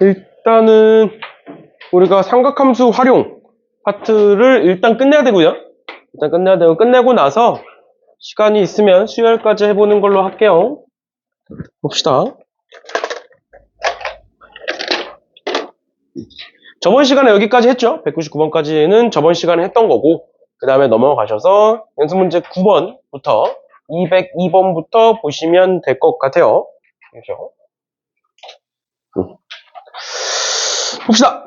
일단은 우리가 삼각함수 활용 파트를 일단 끝내야 되고요. 일단 끝내야 되고, 끝내고 나서 시간이 있으면 수열까지 해보는 걸로 할게요. 봅시다. 저번 시간에 여기까지 했죠? 199번까지는 저번 시간에 했던 거고, 그 다음에 넘어가셔서 연습 문제 9번부터 202번부터 보시면 될 것 같아요. 그렇죠? 봅시다.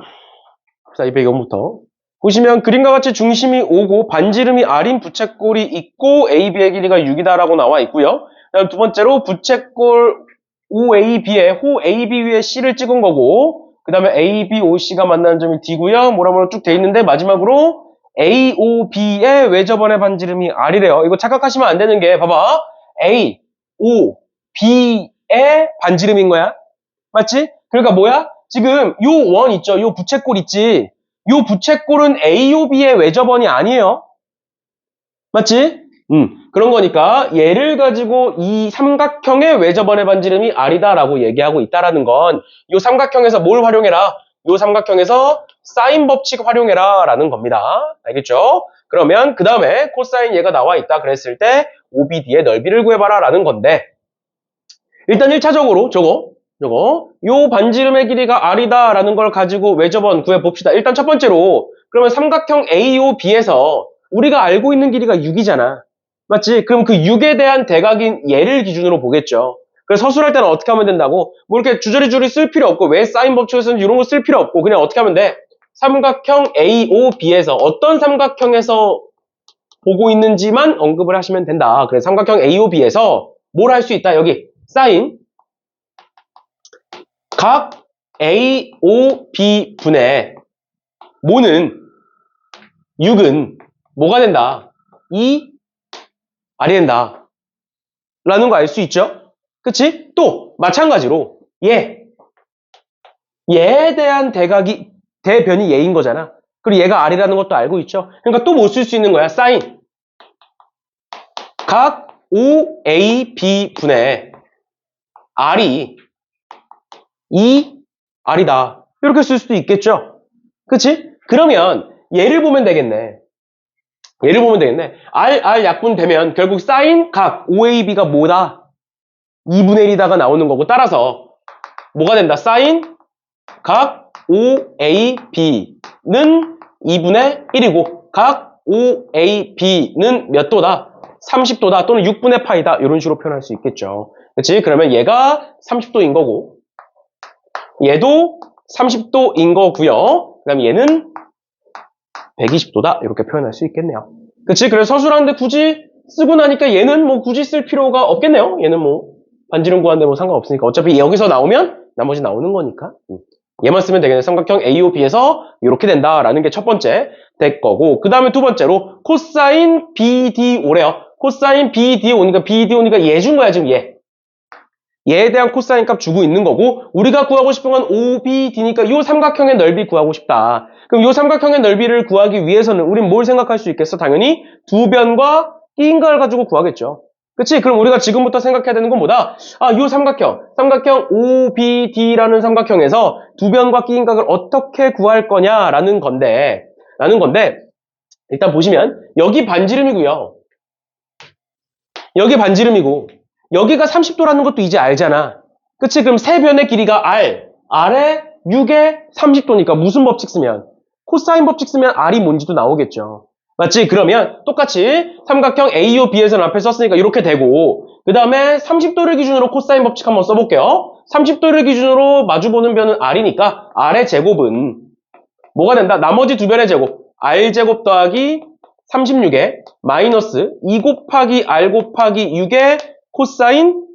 202번부터. 보시면 그림과 같이 중심이 O고 반지름이 R인 부채꼴이 있고 AB의 길이가 6이다라고 나와 있고요. 그다음 두 번째로 부채꼴 OAB에 호 AB 위에 C를 찍은 거고, 그 다음에 AB, OC가 만나는 점이 D고요. 뭐라 쭉 돼 있는데 마지막으로 AOB의 외접원의 반지름이 R이래요. 이거 착각하시면 안 되는 게 봐봐. A, O, B의 반지름인 거야. 맞지? 그러니까 뭐야? 지금 요 원 있죠? 요 부채꼴 있지? 요 부채꼴은 AOB의 외접원이 아니에요. 맞지? 그런 거니까 얘를 가지고 이 삼각형의 외접원의 반지름이 R이다라고 얘기하고 있다라는 건 요 삼각형에서 뭘 활용해라? 요 삼각형에서 사인 법칙 활용해라 라는 겁니다. 알겠죠? 그러면 그 다음에 코사인 얘가 나와 있다 그랬을 때 OBD의 넓이를 구해봐라 라는 건데, 일단 1차적으로 요 반지름의 길이가 R이다 라는 걸 가지고 외접원 구해봅시다. 일단 첫 번째로 그러면 삼각형 AOB에서 우리가 알고 있는 길이가 6이잖아. 맞지? 그럼 그 6에 대한 대각인 얘를 기준으로 보겠죠. 그래서 서술할 때는 어떻게 하면 된다고? 뭐 이렇게 주저리 쓸 필요 없고, 왜 사인 법칙에서는 이런 거 쓸 필요 없고, 그냥 어떻게 하면 돼? 삼각형 AOB에서 어떤 삼각형에서 보고 있는지만 언급을 하시면 된다. 그래서 삼각형 AOB에서 뭘 할 수 있다? 여기 사인 각 AOB 분의 모는 6은 뭐가 된다? 2R이 된다 라는 거 알 수 있죠? 그치? 또 마찬가지로 얘에 대한 대변이 얘인 거잖아. 그리고 얘가 R이라는 것도 알고 있죠? 그러니까 또 뭐 쓸 수 있는 거야? 사인 각 OAB 분의 R이 2R이다 이렇게 쓸 수도 있겠죠? 그치? 그러면 얘를 보면 되겠네. R 약분 되면 결국 사인 각 OAB가 뭐다? 2분의 1이다가 나오는 거고, 따라서 뭐가 된다? 사인 각 OAB는 2분의 1이고 각 OAB는 몇 도다? 30도다 또는 6분의 파이다 이런 식으로 표현할 수 있겠죠. 그치? 그러면 얘가 30도인 거고 얘도 30도인 거고요. 그 다음에 얘는 120도다 이렇게 표현할 수 있겠네요. 그치? 그래서 서술하는데 굳이 쓰고 나니까 얘는 뭐 굳이 쓸 필요가 없겠네요. 얘는 뭐 반지름 구하는데 뭐 상관없으니까 어차피 여기서 나오면 나머지 나오는 거니까 얘만 쓰면 되겠네. 삼각형 AOB에서 이렇게 된다라는 게 첫 번째 될 거고, 그 다음에 두 번째로 코사인 BDO래요. 코사인 BDO니까 얘 준 거야 지금 얘에 대한 코사인 값 주고 있는 거고, 우리가 구하고 싶은 건 OBD니까 이 삼각형의 넓이 구하고 싶다. 그럼 이 삼각형의 넓이를 구하기 위해서는 우린 뭘 생각할 수 있겠어? 당연히 두 변과 끼인각을 가지고 구하겠죠. 그치? 그럼 우리가 지금부터 생각해야 되는 건 뭐다? 이 삼각형 OBD라는 삼각형에서 두 변과 끼인각을 어떻게 구할 거냐라는 건데, 일단 보시면 여기 반지름이고요. 여기 반지름이고 여기가 30도라는 것도 이제 알잖아. 그치? 그럼 세 변의 길이가 R에 6에 30도니까 무슨 법칙 쓰면? 코사인 법칙 쓰면 R이 뭔지도 나오겠죠. 맞지? 그러면 똑같이 삼각형 AOB에서는 앞에 썼으니까 이렇게 되고, 그 다음에 30도를 기준으로 코사인 법칙 한번 써볼게요. 30도를 기준으로 마주보는 변은 R이니까 R의 제곱은 뭐가 된다? 나머지 두 변의 제곱 R제곱 더하기 36에 마이너스 2 곱하기 R 곱하기 6의 코사인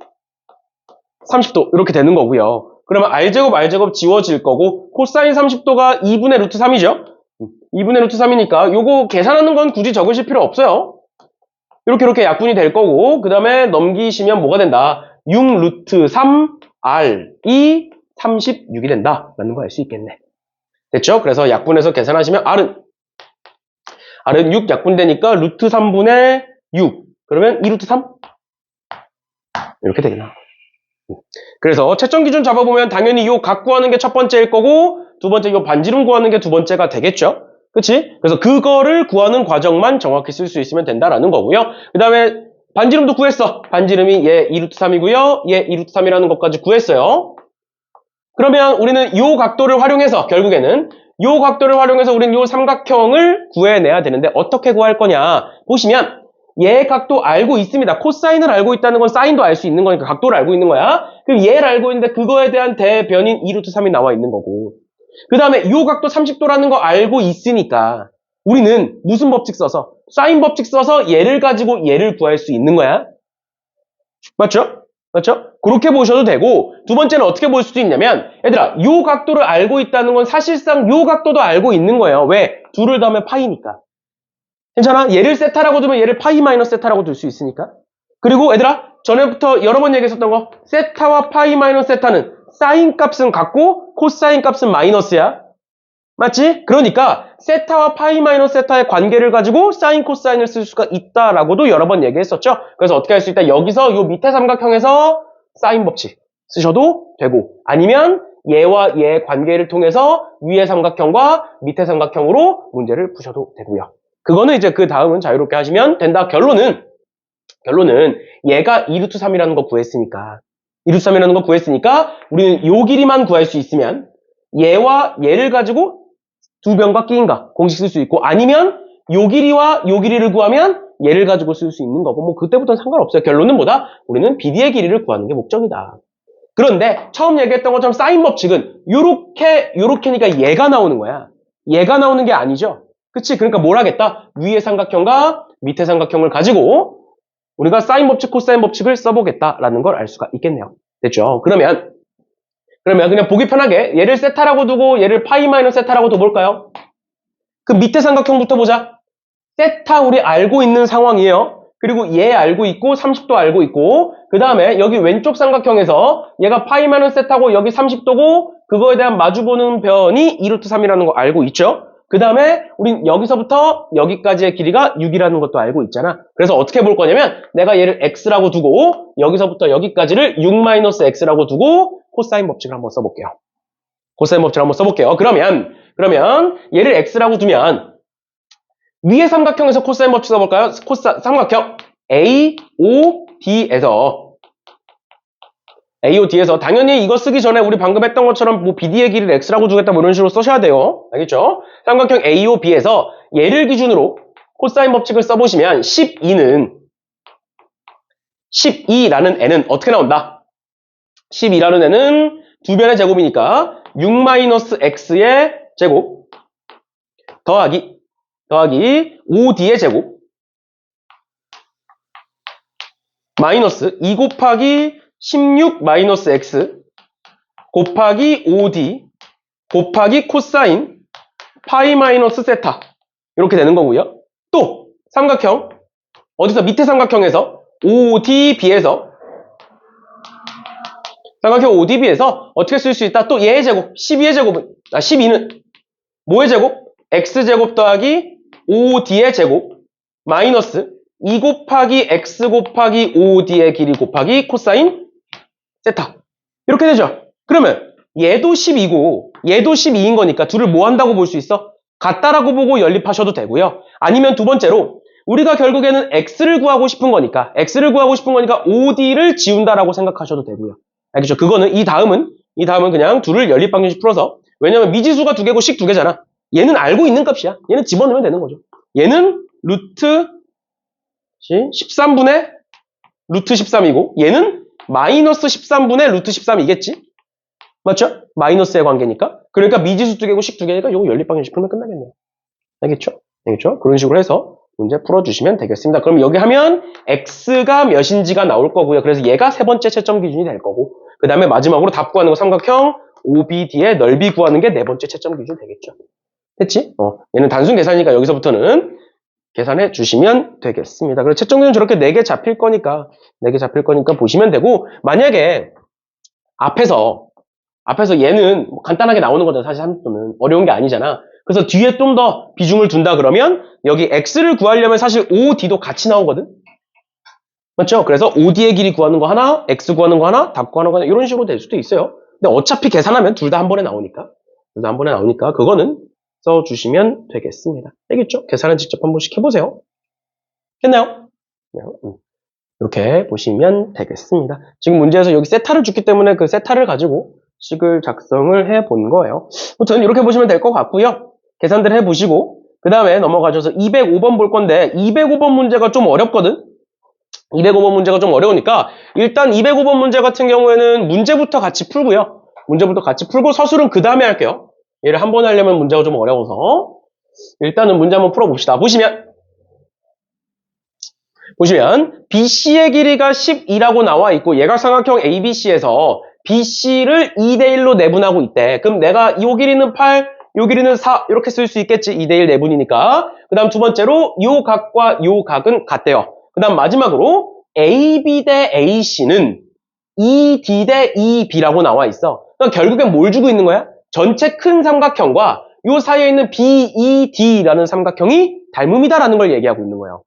30도 이렇게 되는 거고요. 그러면 R제곱 지워질 거고, 코사인 30도가 2분의 루트 3이죠? 2분의 루트 3이니까 요거 계산하는 건 굳이 적으실 필요 없어요. 이렇게 약분이 될 거고, 그 다음에 넘기시면 뭐가 된다? 6 루트 3 R이 36이 된다 라는 거 알 수 있겠네. 됐죠? 그래서 약분해서 계산하시면 R은 6 약분되니까 루트 3분의 6 그러면 2 루트 3 이렇게 되겠나. 그래서 채점 기준 잡아보면 당연히 요 각 구하는 게 첫 번째일 거고 두 번째 요 반지름 구하는 게 두 번째가 되겠죠. 그치? 그래서 그거를 구하는 과정만 정확히 쓸 수 있으면 된다라는 거고요. 그 다음에 반지름도 구했어. 반지름이 얘 2루트 3이고요. 얘 2루트 3이라는 것까지 구했어요. 그러면 우리는 요 각도를 활용해서 결국에는 요 각도를 활용해서 우리는 요 삼각형을 구해내야 되는데 어떻게 구할 거냐 보시면 얘 각도 알고 있습니다. 코사인을 알고 있다는 건 사인도 알 수 있는 거니까 각도를 알고 있는 거야. 그럼 얘를 알고 있는데 그거에 대한 대변인 2루트 3이 나와 있는 거고 그 다음에 요 각도 30도라는 거 알고 있으니까 우리는 무슨 법칙 써서 사인 법칙 써서 얘를 가지고 얘를 구할 수 있는 거야. 맞죠? 맞죠? 그렇게 보셔도 되고 두 번째는 어떻게 볼 수도 있냐면 얘들아 요 각도를 알고 있다는 건 사실상 요 각도도 알고 있는 거예요. 왜? 둘을 더하면 파이니까. 괜찮아? 얘를 세타라고 두면 얘를 파이 마이너스 세타라고 둘 수 있으니까. 그리고 얘들아 전에부터 여러 번 얘기했었던 거 세타와 파이 마이너스 세타는 사인 값은 같고 코사인 값은 마이너스야. 맞지? 그러니까 세타와 파이 마이너스 세타의 관계를 가지고 사인 코사인을 쓸 수가 있다라고도 여러 번 얘기했었죠. 그래서 어떻게 할 수 있다? 여기서 요 밑에 삼각형에서 사인 법칙 쓰셔도 되고 아니면 얘와 얘의 관계를 통해서 위의 삼각형과 밑의 삼각형으로 문제를 푸셔도 되고요. 그거는 이제 그 다음은 자유롭게 하시면 된다. 결론은 얘가 2루트 3이라는 거 구했으니까 2루트 3이라는 거 구했으니까 우리는 요 길이만 구할 수 있으면 얘와 얘를 가지고 두 변과 끼인가 공식 쓸 수 있고 아니면 요 길이와 요 길이를 구하면 얘를 가지고 쓸 수 있는 거고 뭐 그때부터는 상관없어요. 결론은 뭐다? 우리는 BD의 길이를 구하는 게 목적이다. 그런데 처음 얘기했던 것처럼 사인 법칙은 요렇게니까 얘가 나오는 거야. 얘가 나오는 게 아니죠. 그치? 그러니까 뭘 하겠다? 위의 삼각형과 밑의 삼각형을 가지고 우리가 사인 법칙, 코사인 법칙을 써보겠다라는 걸 알 수가 있겠네요. 됐죠? 그러면 그냥 보기 편하게 얘를 세타라고 두고 얘를 파이 마이너스 세타라고 둬볼까요? 그 밑에 삼각형부터 보자. 세타 우리 알고 있는 상황이에요. 그리고 얘 알고 있고 30도 알고 있고 그 다음에 여기 왼쪽 삼각형에서 얘가 파이 마이너스 세타고 여기 30도고 그거에 대한 마주보는 변이 2루트 3이라는 거 알고 있죠? 그 다음에 우린 여기서부터 여기까지의 길이가 6이라는 것도 알고 있잖아. 그래서 어떻게 볼 거냐면 내가 얘를 x라고 두고 여기서부터 여기까지를 6-x라고 두고 코사인 법칙을 한번 써볼게요. 코사인 법칙을 한번 써볼게요. 그러면 얘를 x라고 두면 위의 삼각형에서 코사인 법칙 써볼까요? 삼각형 AOD에서 당연히 이거 쓰기 전에 우리 방금 했던 것처럼 뭐 BD의 길이를 x라고 두겠다 뭐 이런 식으로 써셔야 돼요. 알겠죠? 삼각형 AOB에서 얘를 기준으로 코사인 법칙을 써보시면 12라는 애는 어떻게 나온다? 12라는 애는 두 변의 제곱이니까 6-x의 제곱 더하기 5d의 제곱 마이너스 2 곱하기 16-x 곱하기 5d 곱하기 코사인 파이 마이너스 세타 이렇게 되는 거고요. 또 삼각형 어디서 밑에 삼각형에서 ODB에서 삼각형 ODB에서 어떻게 쓸 수 있다? 또 얘의 제곱 12는 뭐의 제곱? x제곱 더하기 5d의 제곱 마이너스 2 곱하기 x 곱하기 5d의 길이 곱하기 코사인 세타 이렇게 되죠. 그러면 얘도 12고 얘도 12인 거니까 둘을 뭐 한다고 볼 수 있어? 같다라고 보고 연립하셔도 되고요. 아니면 두 번째로 우리가 결국에는 x를 구하고 싶은 거니까 OD를 지운다라고 생각하셔도 되고요. 알겠죠? 그거는 이 다음은 그냥 둘을 연립방정식 풀어서 왜냐면 미지수가 두 개고 식 두 개잖아. 얘는 알고 있는 값이야. 얘는 집어넣으면 되는 거죠. 얘는 루트 13분의 루트 13이고 얘는 마이너스 13분의 루트 13이겠지? 맞죠? 마이너스의 관계니까. 그러니까 미지수 두 개고 식 두 개니까 요거 연립방정식 풀면 끝나겠네요. 알겠죠? 그런 식으로 해서 문제 풀어주시면 되겠습니다. 그럼 여기 하면 x가 몇인지가 나올 거고요. 그래서 얘가 세 번째 채점 기준이 될 거고 그 다음에 마지막으로 답 구하는 거 삼각형 OBD의 넓이 구하는 게 네 번째 채점 기준이 되겠죠. 됐지? 얘는 단순 계산이니까 여기서부터는 계산해 주시면 되겠습니다. 그리고 채점 기준 저렇게 4개 잡힐 거니까 보시면 되고 만약에 앞에서 얘는 뭐 간단하게 나오는 거잖아. 사실 30도는 어려운 게 아니잖아. 그래서 뒤에 좀 더 비중을 둔다 그러면 여기 x를 구하려면 사실 OD도 같이 나오거든. 맞죠? 그래서 OD의 길이 구하는 거 하나, X 구하는 거 하나, 답 구하는 거 하나 이런 식으로 될 수도 있어요. 근데 어차피 계산하면 둘 다 한 번에 나오니까. 둘 다 한 번에 나오니까 그거는 써주시면 되겠습니다. 알겠죠? 계산은 직접 한 번씩 해보세요. 됐나요? 이렇게 보시면 되겠습니다. 지금 문제에서 여기 세타를 줬기 때문에 그 세타를 가지고 식을 작성을 해 본 거예요. 아무튼 이렇게 보시면 될 것 같고요. 계산들 해보시고 그 다음에 넘어가셔서 205번 볼 건데 205번 문제가 좀 어렵거든? 205번 문제가 좀 어려우니까 일단 205번 문제 같은 경우에는 문제부터 같이 풀고요. 문제부터 같이 풀고 서술은 그 다음에 할게요. 얘를 한 번 하려면 문제가 좀 어려워서 일단은 문제 한번 풀어봅시다. 보시면 BC의 길이가 12라고 나와 있고 얘가 삼각형 ABC에서 BC를 2대1로 내분하고 있대. 그럼 내가 이 길이는 8, 요 길이는 4 이렇게 쓸 수 있겠지. 2대1 내분이니까. 그 다음 두 번째로 요 각과 요 각은 같대요. 그 다음 마지막으로 AB 대 AC는 2D 대 2B라고 나와 있어. 그러니까 결국엔 뭘 주고 있는 거야? 전체 큰 삼각형과 요 사이에 있는 BED라는 삼각형이 닮음이다라는 걸 얘기하고 있는 거예요.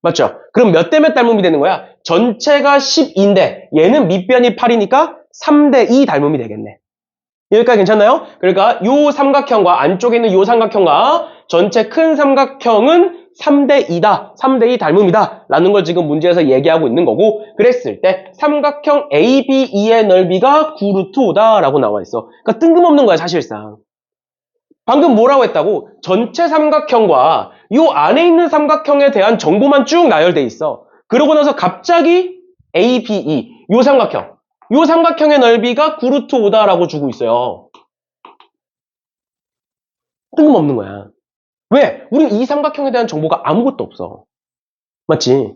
맞죠? 그럼 몇 대 몇 닮음이 되는 거야? 전체가 10인데 얘는 밑변이 8이니까 3대 2 닮음이 되겠네. 여기까지 괜찮나요? 그러니까 요 삼각형과 안쪽에 있는 요 삼각형과 전체 큰 삼각형은 3대 2다. 3대 2 닮음이다. 라는 걸 지금 문제에서 얘기하고 있는 거고 그랬을 때 삼각형 ABE의 넓이가 9루트 5다 라고 나와 있어. 그러니까 뜬금없는 거야 사실상. 방금 뭐라고 했다고? 전체 삼각형과 요 안에 있는 삼각형에 대한 정보만 쭉 나열돼 있어. 그러고 나서 갑자기 ABE, 요 삼각형의 넓이가 9루트 5다라고 주고 있어요. 뜬금없는 거야. 왜? 우린 이 삼각형에 대한 정보가 아무것도 없어. 맞지?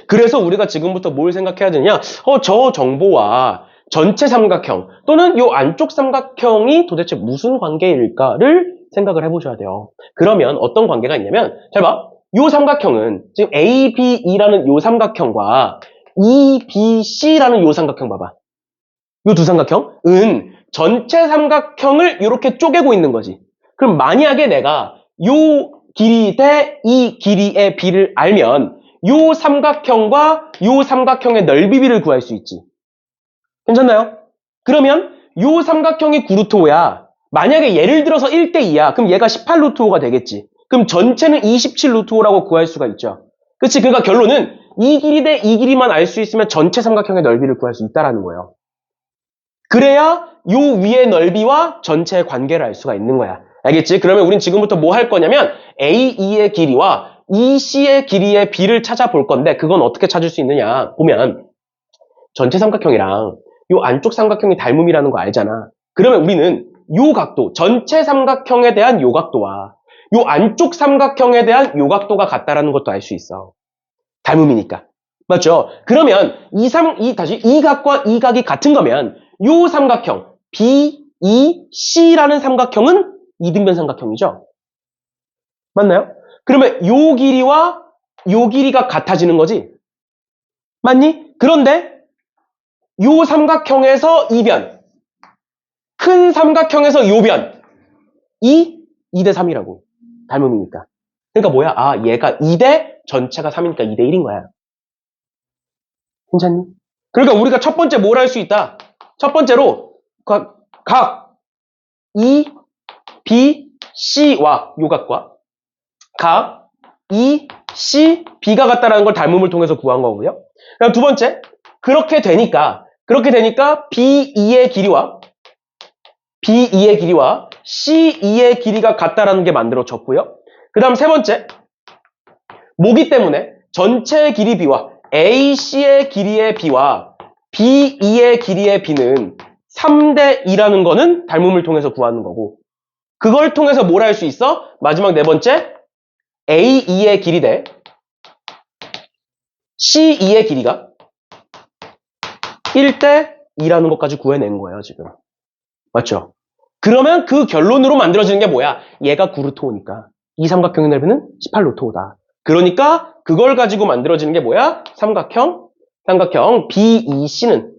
그래서 우리가 지금부터 뭘 생각해야 되냐? 저 정보와 전체 삼각형 또는 요 안쪽 삼각형이 도대체 무슨 관계일까를 생각을 해보셔야 돼요. 그러면 어떤 관계가 있냐면 잘 봐. 요 삼각형은 지금 ABE라는 요 삼각형과 EBC라는 요 삼각형 봐봐. 요 두 삼각형은 전체 삼각형을 이렇게 쪼개고 있는 거지. 그럼 만약에 내가 요 길이 대 이 길이의 비를 알면 요 삼각형과 요 삼각형의 넓이비를 구할 수 있지. 괜찮나요? 그러면 요 삼각형이 9루트 5야. 만약에 예를 들어서 1대2야. 그럼 얘가 18루트 5가 되겠지. 그럼 전체는 27루트 5라고 구할 수가 있죠. 그치? 그러니까 결론은 이 길이 대 이 길이만 알 수 있으면 전체 삼각형의 넓이를 구할 수 있다라는 거예요. 그래야 요 위의 넓이와 전체의 관계를 알 수가 있는 거야. 알겠지? 그러면 우린 지금부터 뭐 할 거냐면 AE의 길이와 EC의 길이의 비를 찾아볼 건데 그건 어떻게 찾을 수 있느냐 보면 전체 삼각형이랑 요 안쪽 삼각형이 닮음이라는 거 알잖아. 그러면 우리는 요 각도, 전체 삼각형에 대한 요 각도와 요 안쪽 삼각형에 대한 요 각도가 같다라는 것도 알 수 있어. 닮음이니까. 맞죠? 그러면 이 각과 이 각이 같은 거면 요 삼각형 BEC라는 삼각형은 이등변 삼각형이죠. 맞나요? 그러면 요 길이와 요 길이가 같아지는 거지. 맞니? 그런데 요 삼각형에서 이 변, 큰 삼각형에서 요 변, 2대 3이라고. 닮음이니까. 그러니까 뭐야? 아, 얘가 2대 전체가 3이니까 2대 1인 거야. 괜찮니? 그러니까 우리가 첫 번째 뭘 할 수 있다? 첫 번째로 각 E, B, C와 요 각과 각 E, C, B가 같다라는 걸 닮음을 통해서 구한 거고요. 그다음 두 번째, 그렇게 되니까 BE의 길이와 CE의 길이가 같다라는 게 만들어졌고요. 그 다음 세 번째, 모기 때문에 전체의 길이 B와 AC의 길이의 B와 BE의 길이의 B는 3대 2라는 거는 닮음을 통해서 구하는 거고 그걸 통해서 뭘 할 수 있어? 마지막 네 번째, AE의 길이 대 CE의 길이가 1대 2라는 것까지 구해낸 거예요, 지금. 맞죠? 그러면 그 결론으로 만들어지는 게 뭐야? 얘가 9루트 5니까 이 삼각형의 넓이는 18루트 5다. 그러니까 그걸 가지고 만들어지는 게 뭐야? 삼각형 BEC는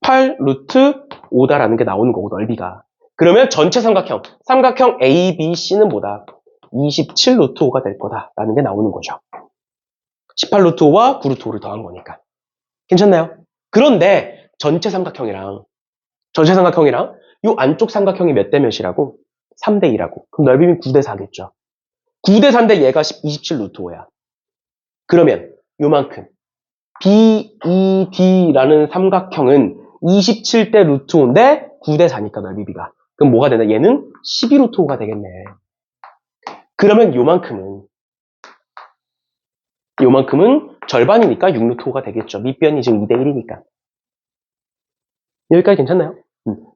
18루트 5다라는 게 나오는 거고 넓이가. 그러면 전체 삼각형 ABC는 뭐다? 27루트 5가 될 거다라는 게 나오는 거죠. 18루트 5와 9루트 5를 더한 거니까. 괜찮나요? 그런데 전체 삼각형이랑 이 안쪽 삼각형이 몇 대 몇이라고? 3대 2라고. 그럼 넓이는 9대 4겠죠. 9대 4인데 얘가 27루트 5야. 그러면 요만큼 BED라는 삼각형은 27대 루트 5인데 9대 4니까 넓이비가. 그럼 뭐가 되나? 얘는 12루트 5가 되겠네. 그러면 요만큼은 절반이니까 6루트 5가 되겠죠. 밑변이 지금 2대 1이니까. 여기까지 괜찮나요?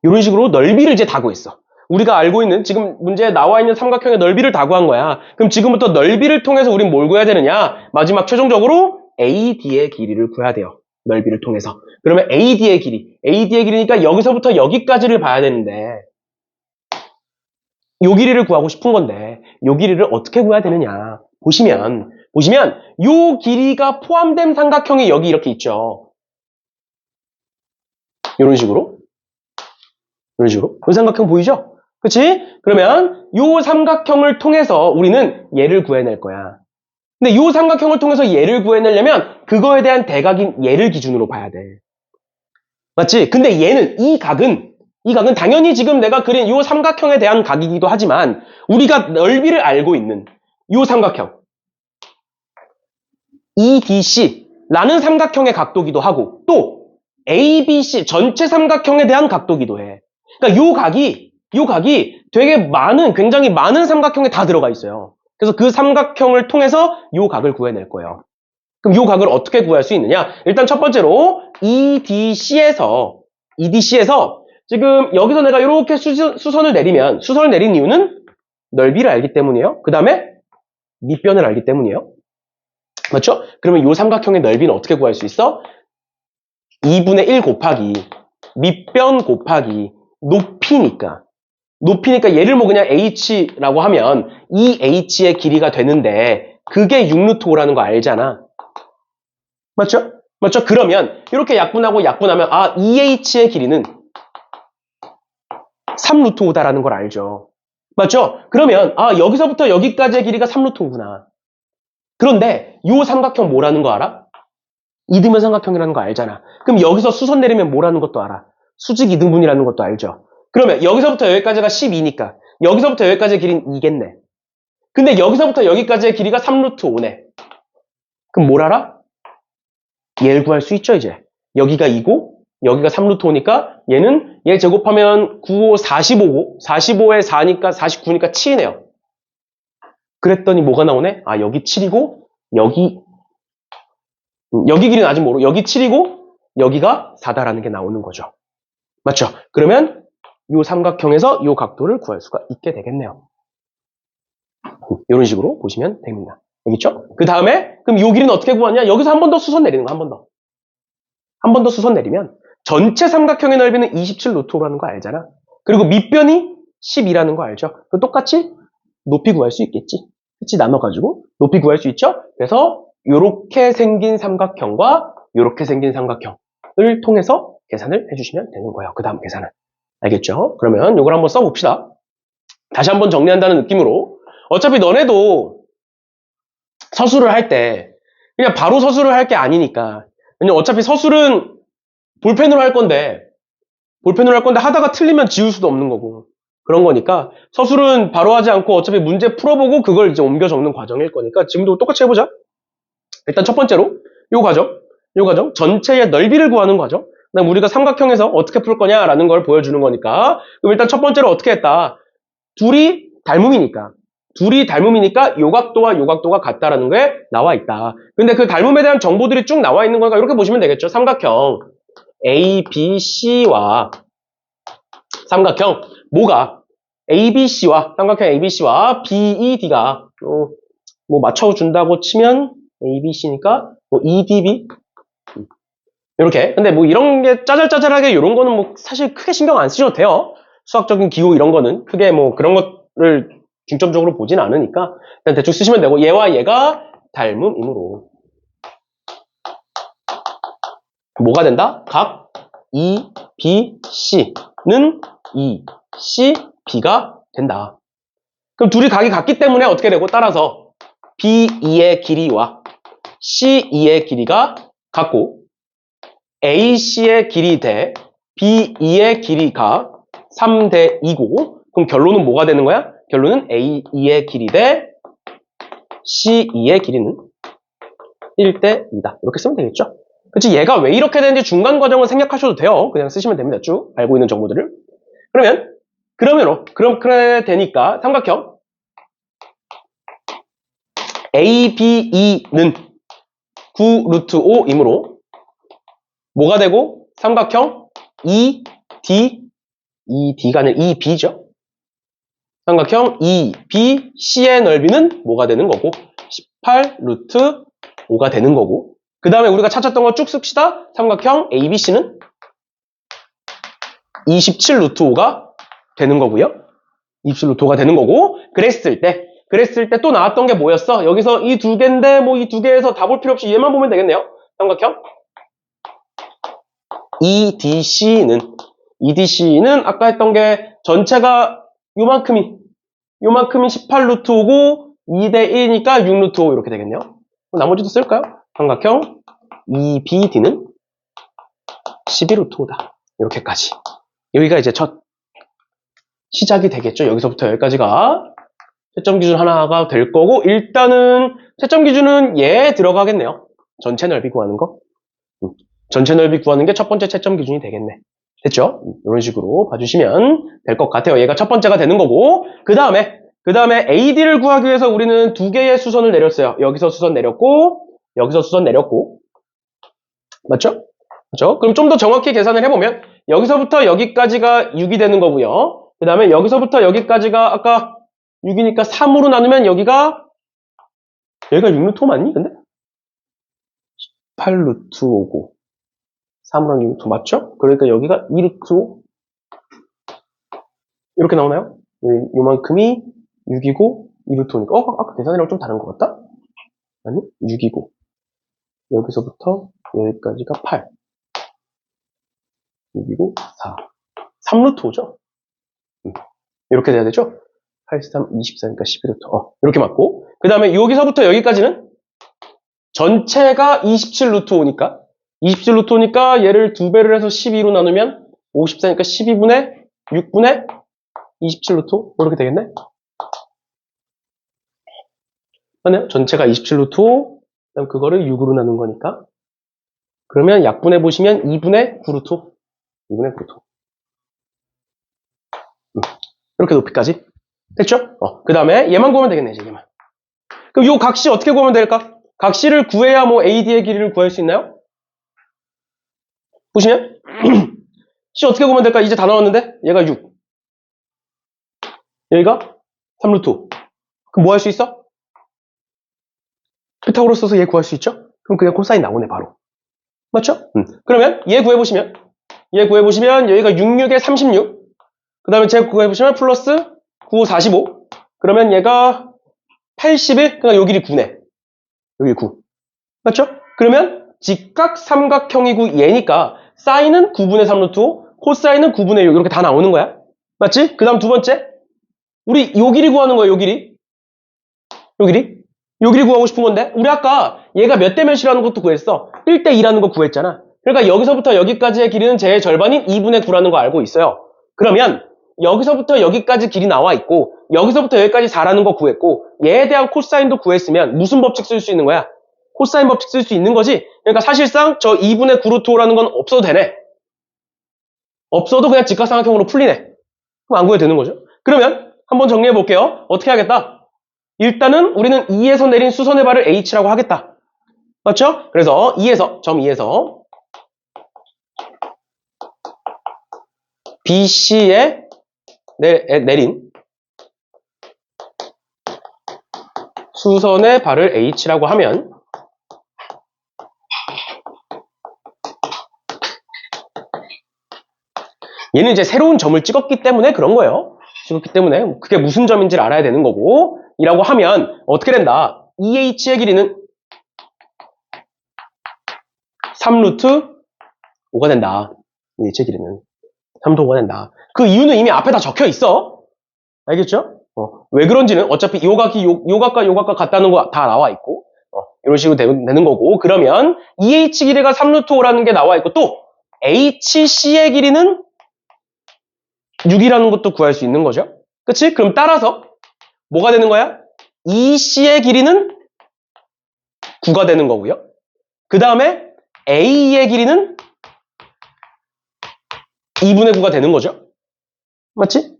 이런 식으로 넓이를 이제 다 구했어. 우리가 알고 있는 지금 문제에 나와 있는 삼각형의 넓이를 다 구한 거야. 그럼 지금부터 넓이를 통해서 우린 뭘 구해야 되느냐? 마지막 최종적으로 AD의 길이를 구해야 돼요. 넓이를 통해서. 그러면 AD의 길이니까 여기서부터 여기까지를 봐야 되는데 요 길이를 구하고 싶은 건데 요 길이를 어떻게 구해야 되느냐? 보시면 요 길이가 포함된 삼각형이 여기 이렇게 있죠. 이런 식으로 이 삼각형 보이죠? 그치? 그러면 요 삼각형을 통해서 우리는 얘를 구해낼 거야. 근데 요 삼각형을 통해서 얘를 구해내려면 그거에 대한 대각인 얘를 기준으로 봐야 돼. 맞지? 근데 얘는 이 각은 당연히 지금 내가 그린 요 삼각형에 대한 각이기도 하지만 우리가 넓이를 알고 있는 요 삼각형 EDC라는 삼각형의 각도기도 하고 또 ABC 전체 삼각형에 대한 각도기도 해. 그러니까 요 각이 되게 굉장히 많은 삼각형에 다 들어가 있어요. 그래서 그 삼각형을 통해서 요 각을 구해낼 거예요. 그럼 요 각을 어떻게 구할 수 있느냐? 일단 첫 번째로 EDC에서 지금 여기서 내가 이렇게 수선을 내린 이유는 넓이를 알기 때문이에요. 그 다음에 밑변을 알기 때문이에요. 맞죠? 그러면 요 삼각형의 넓이는 어떻게 구할 수 있어? 2분의 1 곱하기 밑변 곱하기 높이니까 얘를 뭐 그냥 h라고 하면 이 h의 길이가 되는데 그게 6루트 5라는 거 알잖아. 맞죠? 그러면 이렇게 약분하면 아 2h의 길이는 3루트 5다라는 걸 알죠. 맞죠? 그러면 아 여기서부터 여기까지의 길이가 3루트 5구나. 그런데 요 삼각형 뭐라는 거 알아? 이등변 삼각형이라는 거 알잖아. 그럼 여기서 수선 내리면 뭐라는 것도 알아? 수직 이등분이라는 것도 알죠. 그러면 여기서부터 여기까지가 12니까 여기서부터 여기까지의 길이는 2겠네. 근데 여기서부터 여기까지의 길이가 3루트 5네. 그럼 뭘 알아? 얘를 구할 수 있죠, 이제. 여기가 2고 여기가 3루트 5니까 얘는 얘 제곱하면 9, 5, 45고 45에 4니까 49니까 7이네요. 그랬더니 뭐가 나오네? 아, 여기 7이고 여기 길이는 아직 모르고 여기 7이고 여기가 4다라는 게 나오는 거죠. 맞죠? 그러면 이 삼각형에서 이 각도를 구할 수가 있게 되겠네요. 이런 식으로 보시면 됩니다. 알겠죠? 그 다음에 그럼 이 길이는 어떻게 구하냐? 여기서 한 번 더 수선 내리는 거, 한 번 더 수선 내리면 전체 삼각형의 넓이는 27루트 5라는 거 알잖아. 그리고 밑변이 12라는 거 알죠? 똑같이 높이 구할 수 있겠지. 그치? 나눠가지고 높이 구할 수 있죠? 그래서 요렇게 생긴 삼각형과 요렇게 생긴 삼각형을 통해서 계산을 해주시면 되는 거예요. 그 다음 계산은. 알겠죠? 그러면 요걸 한번 써봅시다. 다시 한번 정리한다는 느낌으로 어차피 너네도 서술을 할 때 그냥 바로 서술을 할 게 아니니까 왜냐면 어차피 서술은 볼펜으로 할 건데 하다가 틀리면 지울 수도 없는 거고 그런 거니까 서술은 바로 하지 않고 어차피 문제 풀어보고 그걸 이제 옮겨 적는 과정일 거니까 지금도 똑같이 해보자. 일단 첫 번째로 요 과정 전체의 넓이를 구하는 과정. 그다음 우리가 삼각형에서 어떻게 풀 거냐라는 걸 보여주는 거니까 그럼 일단 첫 번째로 어떻게 했다. 둘이 닮음이니까 요 각도와 요 각도가 같다라는 게 나와 있다. 근데 그 닮음에 대한 정보들이 쭉 나와 있는 거니까 이렇게 보시면 되겠죠. 삼각형 ABC와 삼각형 삼각형 ABC와 BED가 뭐 맞춰준다고 치면 ABC니까 뭐 EDB 이렇게. 근데 뭐 이런 게 짜잘짜잘하게 이런 거는 뭐 사실 크게 신경 안 쓰셔도 돼요. 수학적인 기호 이런 거는 크게 뭐 그런 것을 중점적으로 보진 않으니까 그냥 대충 쓰시면 되고 얘와 얘가 닮음이므로 뭐가 된다? 각 EBC는 ECB가 된다. 그럼 둘이 각이 같기 때문에 어떻게 되고 따라서 BE의 길이와 C2의 길이가 같고 AC의 길이 대 B2의 길이가 3대 2고 그럼 결론은 뭐가 되는 거야? 결론은 A2의 길이 대 C2의 길이는 1대 2다. 이렇게 쓰면 되겠죠? 그치? 얘가 왜 이렇게 되는지 중간 과정을 생략하셔도 돼요. 그냥 쓰시면 됩니다. 쭉 알고 있는 정보들을. 그렇게 되니까 삼각형 ABE는 9 루트 5이므로 뭐가 되고 삼각형 ED가 아니라 EB죠. 삼각형 EBC의 넓이는 뭐가 되는 거고 18 루트 5가 되는 거고 그 다음에 우리가 찾았던 거 쭉 씁시다. 삼각형 ABC는 27 루트 5가 되는 거고요. 27 루트 5가 되는 거고 그랬을 때 또 나왔던 게 뭐였어? 여기서 이 두 개인데 뭐 이 두 개에서 다 볼 필요 없이 얘만 보면 되겠네요. 삼각형 EDC는 아까 했던 게 전체가 요만큼이 18 루트 5고 2대 1이니까 6 루트 5 이렇게 되겠네요. 나머지도 쓸까요? 삼각형 EBD는 12 루트 5다. 이렇게까지. 여기가 이제 첫 시작이 되겠죠. 여기서부터 여기까지가 채점 기준 하나가 될 거고 일단은 채점 기준은 얘 들어가겠네요. 전체 넓이 구하는 거. 전체 넓이 구하는 게 첫 번째 채점 기준이 되겠네. 됐죠? 이런 식으로 봐주시면 될 것 같아요. 얘가 첫 번째가 되는 거고 그 다음에 AD를 구하기 위해서 우리는 두 개의 수선을 내렸어요. 여기서 수선 내렸고 여기서 수선 내렸고 맞죠? 그렇죠? 그럼 좀 더 정확히 계산을 해보면 여기서부터 여기까지가 6이 되는 거고요. 그 다음에 여기서부터 여기까지가 아까 6이니까 3으로 나누면 여기가 6루트 5 맞니? 근데? 18루트 5고 3으로 6루트 5 맞죠? 그러니까 여기가 2루트 5 이렇게 나오나요? 요만큼이 6이고 2루트 5니까 아까 계산이랑 좀 다른 것 같다? 아니 6이고 여기서부터 여기까지가 8 6이고 4 3루트 5죠? 이렇게 돼야 되죠? 8, 3, 24니까 11루트 이렇게 맞고 그 다음에 여기서부터 여기까지는 전체가 27 루트 5니까 27 루트 5니까 얘를 2배를 해서 12로 나누면 54니까 12분의 6분의 27 루트 5 이렇게 되겠네? 맞네요? 전체가 27 루트 5 그다음 그거를 6으로 나눈 거니까 그러면 약분해 보시면 2분의 9 루트 5 2분의 9 루트 5 이렇게 높이까지 됐죠? 그 다음에 얘만 구하면 되겠네, 이제 얘만. 그럼 요 각시 어떻게 구하면 될까? 각시를 구해야 뭐 AD의 길이를 구할 수 있나요? 보시면 C 어떻게 구하면 될까? 이제 다 나왔는데 얘가 6 여기가 3루트 5 그럼 뭐 할 수 있어? 피타고라스 써서 얘 구할 수 있죠? 그럼 그냥 코사인 나오네 바로 맞죠? 그러면 얘 구해보시면 여기가 66에 36 그 다음에 제 구해보시면 플러스 9, 45 그러면 얘가 81 그러니까 여기 9네 여기 9 맞죠? 그러면 직각 삼각형이고 얘니까 사인은 9분의 3 루트 5 코사인은 9분의 6 이렇게 다 나오는 거야 맞지? 그 다음 두 번째 우리 요 길이 구하는 거야 요 길이 구하고 싶은 건데 우리 아까 얘가 몇 대 몇이라는 것도 구했어 1대 2라는 거 구했잖아 그러니까 여기서부터 여기까지의 길이는 제 절반인 2분의 9라는 거 알고 있어요 그러면 여기서부터 여기까지 길이 나와 있고 여기서부터 여기까지 4라는 거 구했고 얘에 대한 코사인도 구했으면 무슨 법칙 쓸 수 있는 거야? 코사인 법칙 쓸 수 있는 거지 그러니까 사실상 저 2분의 9 루트 5라는 건 없어도 되네 없어도 그냥 직각삼각형으로 풀리네 그럼 안 구해도 되는 거죠 그러면 한번 정리해 볼게요 어떻게 하겠다? 일단은 우리는 2에서 내린 수선의 발을 H라고 하겠다 맞죠? 그래서 점 2에서 BC에 내린 수선의 발을 H라고 하면 얘는 이제 새로운 점을 찍었기 때문에 그런 거예요. 찍었기 때문에 그게 무슨 점인지를 알아야 되는 거고 이라고 하면 어떻게 된다? EH의 길이는 3루트 5가 된다. EH의 길이는 3루트 5가 된다. 그 이유는 이미 앞에 다 적혀 있어. 알겠죠? 왜 그런지는 어차피 요 각과 요 각과 같다는 거 다 나와 있고 이런 식으로 되는 거고, 그러면 EH 길이가 3루트 5라는 게 나와 있고, 또 HC의 길이는 6이라는 것도 구할 수 있는 거죠. 그치? 그럼 따라서 뭐가 되는 거야? EC의 길이는 9가 되는 거고요. 그 다음에 A의 길이는 2분의 9가 되는 거죠. 맞지?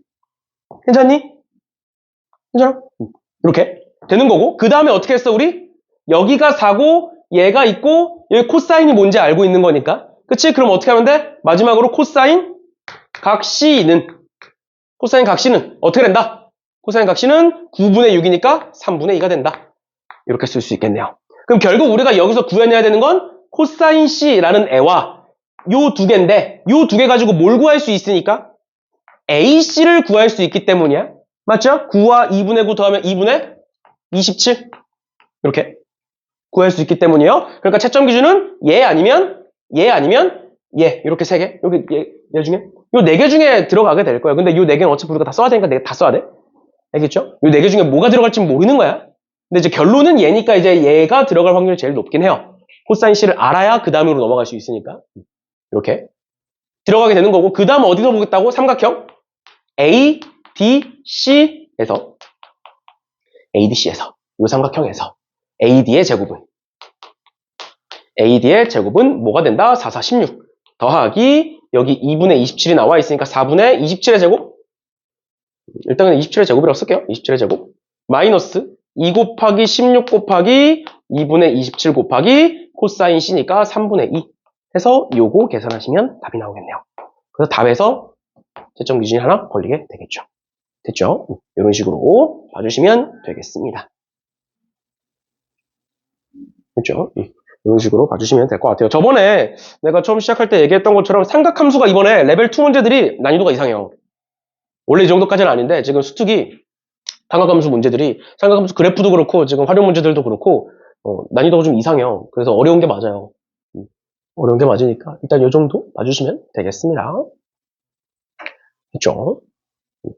괜찮니? 괜찮아? 이렇게 되는 거고, 그 다음에 어떻게 했어 우리? 여기가 4고 얘가 있고 여기 코사인이 뭔지 알고 있는 거니까, 그치? 그럼 어떻게 하면 돼? 마지막으로 코사인 각 C는 어떻게 된다? 코사인 각 C는 9분의 6이니까 3분의 2가 된다. 이렇게 쓸 수 있겠네요. 그럼 결국 우리가 여기서 구해내야 되는 건 코사인 C라는 애와 요 두 개인데, 요 두 개 가지고 뭘 구할 수 있으니까? AC를 구할 수 있기 때문이야. 맞죠? 9와 2분의 9 더하면 2분의 27. 이렇게 구할 수 있기 때문이에요. 그러니까 채점 기준은 얘 아니면 얘. 이렇게 세 개. 여기 얘 중에 요 네 개 중에 들어가게 될 거예요. 근데 요 네 개는 어차피 우리가 다 써야 되니까 내가 다 써야 돼. 알겠죠? 요 네 개 중에 뭐가 들어갈지 모르는 거야. 근데 이제 결론은 얘니까 이제 얘가 들어갈 확률이 제일 높긴 해요. 코사인 C를 알아야 그 다음으로 넘어갈 수 있으니까. 이렇게 들어가게 되는 거고, 그 다음 어디서 보겠다고? 삼각형 ADC에서 이 삼각형에서 AD의 제곱은 뭐가 된다? 4, 4, 16 더하기 여기 2분의 27이 나와 있으니까 4분의 27의 제곱, 일단 그냥 27의 제곱이라고 쓸게요. 27의 제곱 마이너스 2 곱하기 16 곱하기 2분의 27 곱하기 코사인 C니까 3분의 2 해서 요거 계산하시면 답이 나오겠네요. 그래서 답에서 채점 기준이 하나 걸리게 되겠죠. 됐죠? 이런 식으로 봐주시면 되겠습니다. 됐죠? 이런 식으로 봐주시면 될 것 같아요. 저번에 내가 처음 시작할 때 얘기했던 것처럼 삼각함수가 이번에 레벨 2 문제들이 난이도가 이상해요. 원래 이 정도까지는 아닌데 지금 수특이 삼각함수 문제들이, 삼각함수 그래프도 그렇고 지금 활용 문제들도 그렇고 난이도가 좀 이상해요. 그래서 어려운 게 맞아요. 어려운 게 맞으니까 일단 이 정도 봐주시면 되겠습니다. 됐죠?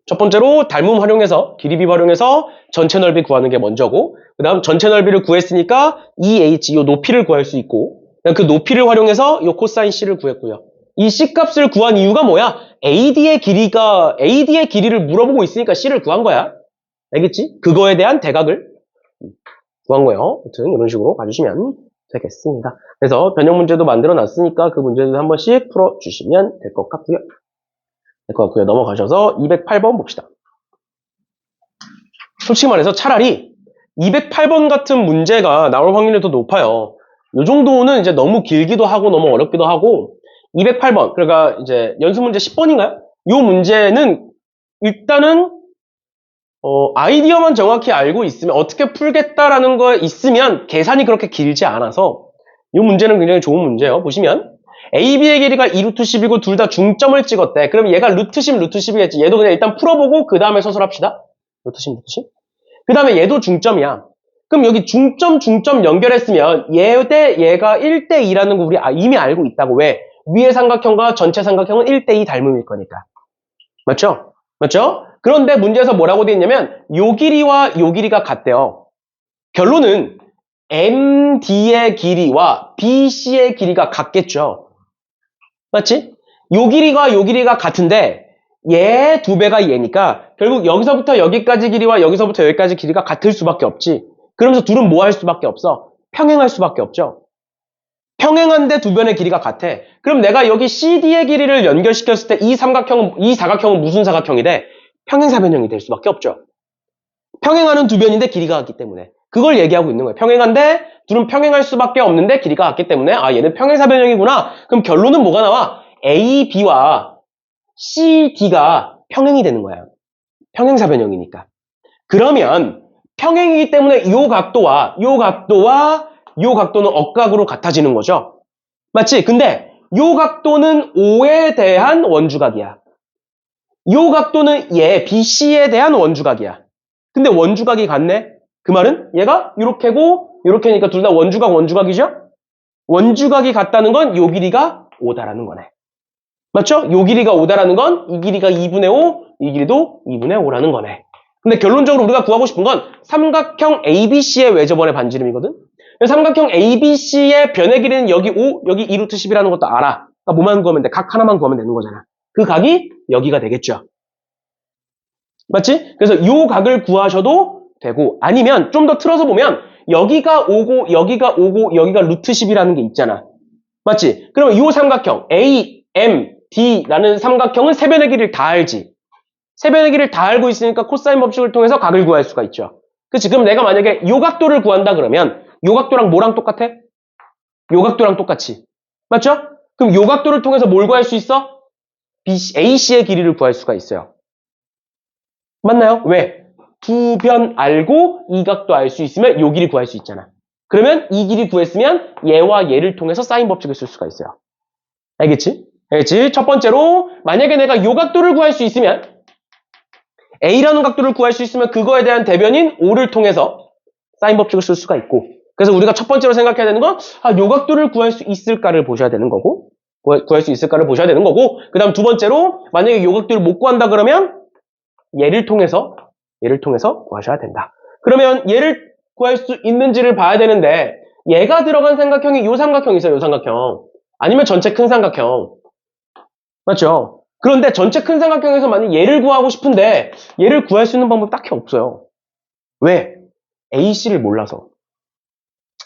첫 번째로 닮음 활용해서, 길이비 활용해서 전체 넓이 구하는 게 먼저고, 그 다음 전체 넓이를 구했으니까 EH, 이 높이를 구할 수 있고, 그 높이를 활용해서 이 코사인 C를 구했고요. 이 C 값을 구한 이유가 뭐야? AD의 길이를 물어보고 있으니까 C를 구한 거야. 알겠지? 그거에 대한 대각을 구한 거예요. 아무튼 이런 식으로 봐주시면 되겠습니다. 그래서 변형 문제도 만들어 놨으니까 그 문제도 한 번씩 풀어주시면 될 것 같고요. 넘어가셔서 208번 봅시다. 솔직히 말해서 차라리 208번 같은 문제가 나올 확률이 더 높아요. 이 정도는 이제 너무 길기도 하고 너무 어렵기도 하고, 208번, 그러니까 이제 연습 문제 10번인가요? 이 문제는 일단은 아이디어만 정확히 알고 있으면, 어떻게 풀겠다라는 거 있으면 계산이 그렇게 길지 않아서 이 문제는 굉장히 좋은 문제예요. 보시면 AB의 길이가 2루트 10이고 둘 다 중점을 찍었대. 그럼 얘가 루트 10, 루트 10이겠지. 얘도 그냥 일단 풀어보고 그 다음에 서술합시다. 루트 10, 루트 10. 그 다음에 얘도 중점이야. 그럼 여기 중점 연결했으면 얘 대 얘가 1대2라는 거 우리 이미 알고 있다고. 왜? 위의 삼각형과 전체 삼각형은 1대2 닮음일 거니까. 맞죠? 맞죠? 그런데 문제에서 뭐라고 돼 있냐면 요 길이와 요 길이가 같대요. 결론은 MD의 길이와 BC의 길이가 같겠죠. 맞지? 요 길이가 요 길이가 같은데 얘 2배가 얘니까 결국 여기서부터 여기까지 길이와 여기서부터 여기까지 길이가 같을 수밖에 없지. 그러면서 둘은 뭐 할 수밖에 없어? 평행할 수밖에 없죠. 평행한데 두 변의 길이가 같아. 그럼 내가 여기 CD의 길이를 연결시켰을 때 이 사각형은 무슨 사각형이 돼? 평행사변형이 될 수밖에 없죠. 평행하는 두 변인데 길이가 같기 때문에. 그걸 얘기하고 있는 거예요. 평행한데 둘은 평행할 수밖에 없는데 길이가 같기 때문에 얘는 평행사변형이구나. 그럼 결론은 뭐가 나와? AB와 CD가 평행이 되는 거야. 평행사변형이니까. 그러면 평행이기 때문에 요 각도와 요 각도는 억각으로 같아지는 거죠. 맞지? 근데 요 각도는 O에 대한 원주각이야. 요 각도는 얘 BC에 대한 원주각이야. 근데 원주각이 같네? 그 말은 얘가 요렇게고 요렇게니까 둘 다 원주각이죠? 원주각이 같다는 건 요 길이가 5다라는 거네. 맞죠? 요 길이가 5다라는 건 이 길이가 2분의 5, 이 길이도 2분의 5라는 거네. 근데 결론적으로 우리가 구하고 싶은 건 삼각형 ABC의 외접원의 반지름이거든? 삼각형 ABC의 변의 길이는 여기 5, 여기 2루트 10이라는 것도 알아. 그러니까 뭐만 구하면 돼? 각 하나만 구하면 되는 거잖아. 그 각이 여기가 되겠죠. 맞지? 그래서 요 각을 구하셔도 되고, 아니면 좀 더 틀어서 보면 여기가 5고 여기가 5고 여기가 루트 10이라는 게 있잖아. 맞지? 그러면 요 삼각형 AMD라는 삼각형은 세변의 길이를 다 알지. 세변의 길이를 다 알고 있으니까 코사인 법칙을 통해서 각을 구할 수가 있죠. 그치? 그럼 내가 만약에 요 각도를 구한다 그러면 요 각도랑 뭐랑 똑같아? 요 각도랑 똑같이. 맞죠? 그럼 요 각도를 통해서 뭘 구할 수 있어? AC의 길이를 구할 수가 있어요. 맞나요? 왜? 두 변 알고 이 각도 알 수 있으면 요 길이 구할 수 있잖아. 그러면 이 길이 구했으면 얘와 얘를 통해서 사인 법칙을 쓸 수가 있어요. 알겠지? 알겠지? 첫 번째로 만약에 내가 요 각도를 구할 수 있으면 A라는 각도를 구할 수 있으면 그거에 대한 대변인 O를 통해서 사인 법칙을 쓸 수가 있고, 그래서 우리가 첫 번째로 생각해야 되는 건 요 각도를 구할 수 있을까를 보셔야 되는 거고, 구할 수 있을까를 보셔야 되는 거고, 그 다음 두 번째로 만약에 요 각도를 못 구한다 그러면 얘를 통해서 구하셔야 된다. 그러면 얘를 구할 수 있는지를 봐야 되는데, 얘가 들어간 삼각형이 요 삼각형이 있어요. 요 삼각형. 아니면 전체 큰 삼각형. 맞죠? 그런데 전체 큰 삼각형에서 만약 얘를 구하고 싶은데 얘를 구할 수 있는 방법이 딱히 없어요. 왜? AC를 몰라서.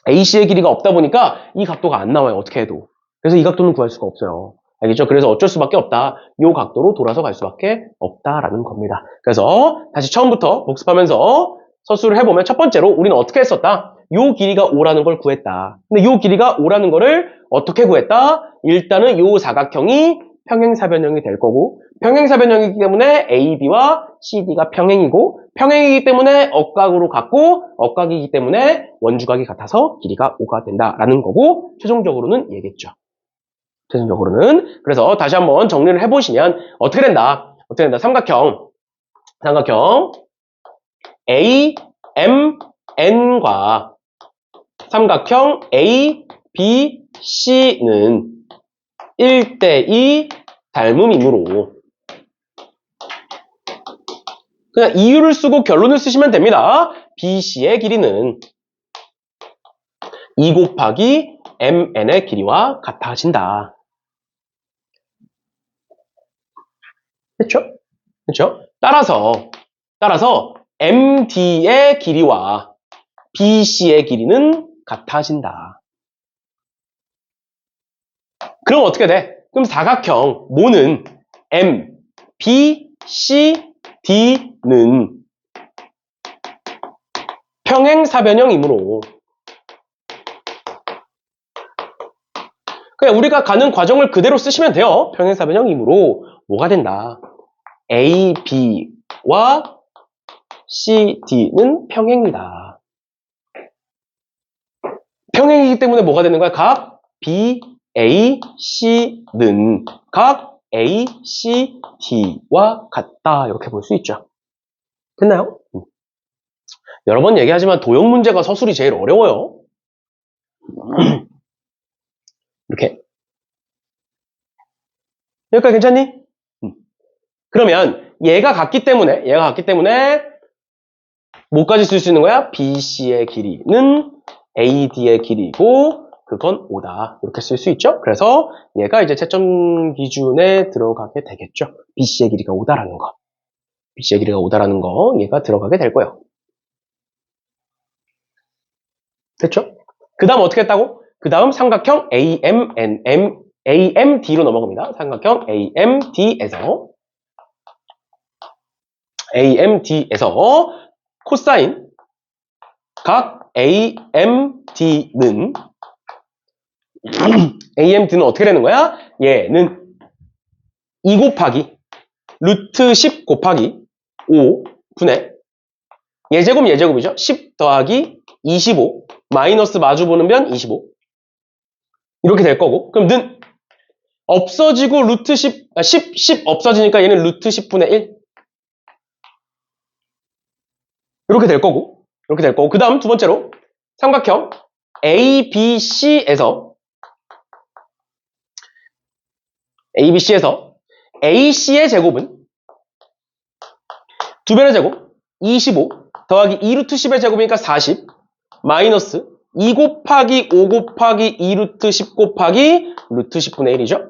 AC의 길이가 없다 보니까 이 각도가 안 나와요. 어떻게 해도. 그래서 이 각도는 구할 수가 없어요. 알겠죠? 그래서 어쩔 수밖에 없다. 이 각도로 돌아서 갈 수밖에 없다라는 겁니다. 그래서 다시 처음부터 복습하면서 서술을 해보면 첫 번째로 우리는 어떻게 했었다? 요 길이가 5라는 걸 구했다. 근데 요 길이가 5라는 거를 어떻게 구했다? 일단은 요 사각형이 평행사변형이 될 거고, 평행사변형이기 때문에 AB와 CD가 평행이고, 평행이기 때문에 억각으로 같고, 억각이기 때문에 원주각이 같아서 길이가 5가 된다라는 거고, 최종적으로는 얘겠죠. 최종적으로는. 그래서 다시 한번 정리를 해보시면 어떻게 된다? 어떻게 된다? 삼각형 AMN과 삼각형 ABC는 1대2 닮음이므로 그냥 이유를 쓰고 결론을 쓰시면 됩니다. BC의 길이는 2 곱하기 MN의 길이와 같아진다. 됐죠? 그렇죠? 따라서 MD의 길이와 BC의 길이는 같아진다. 그럼 어떻게 돼? 그럼 사각형 모는 M, B, C, D는 평행사변형이므로 그냥 우리가 가는 과정을 그대로 쓰시면 돼요. 평행사변형이므로 뭐가 된다? A, B와 C, D는 평행이다. 평행이기 때문에 뭐가 되는 거야? 각 B, A, C는 각 A, C, D와 같다. 이렇게 볼 수 있죠. 됐나요? 여러 번 얘기하지만 도형 문제가 서술이 제일 어려워요. 이렇게. 여기까지 괜찮니? 그러면 얘가 같기 때문에 뭐까지 쓸 수 있는 거야? BC의 길이는 AD의 길이고 그건 5다. 이렇게 쓸 수 있죠? 그래서 얘가 이제 채점 기준에 들어가게 되겠죠. BC의 길이가 5다라는 거. BC의 길이가 5다라는 거 얘가 들어가게 될 거예요. 됐죠? 그 다음 어떻게 했다고? 그 다음 삼각형 AMD로 넘어갑니다. 삼각형 AMD에서 코사인 각 AMD는 어떻게 되는 거야? 얘는 2 곱하기 루트 10 곱하기 5 분의 얘제곱이죠. 10 더하기 25 마이너스 마주보는 변 25 이렇게 될 거고, 그럼 는 없어지고 루트 10 없어지니까 얘는 루트 10분의 1 이렇게 될 거고 그 다음 두 번째로 삼각형 ABC에서 AC의 제곱은 두 변의 제곱 25 더하기 2루트 10의 제곱이니까 40 마이너스 2 곱하기 5 곱하기 2 루트 10 곱하기 루트 10분의 1이죠.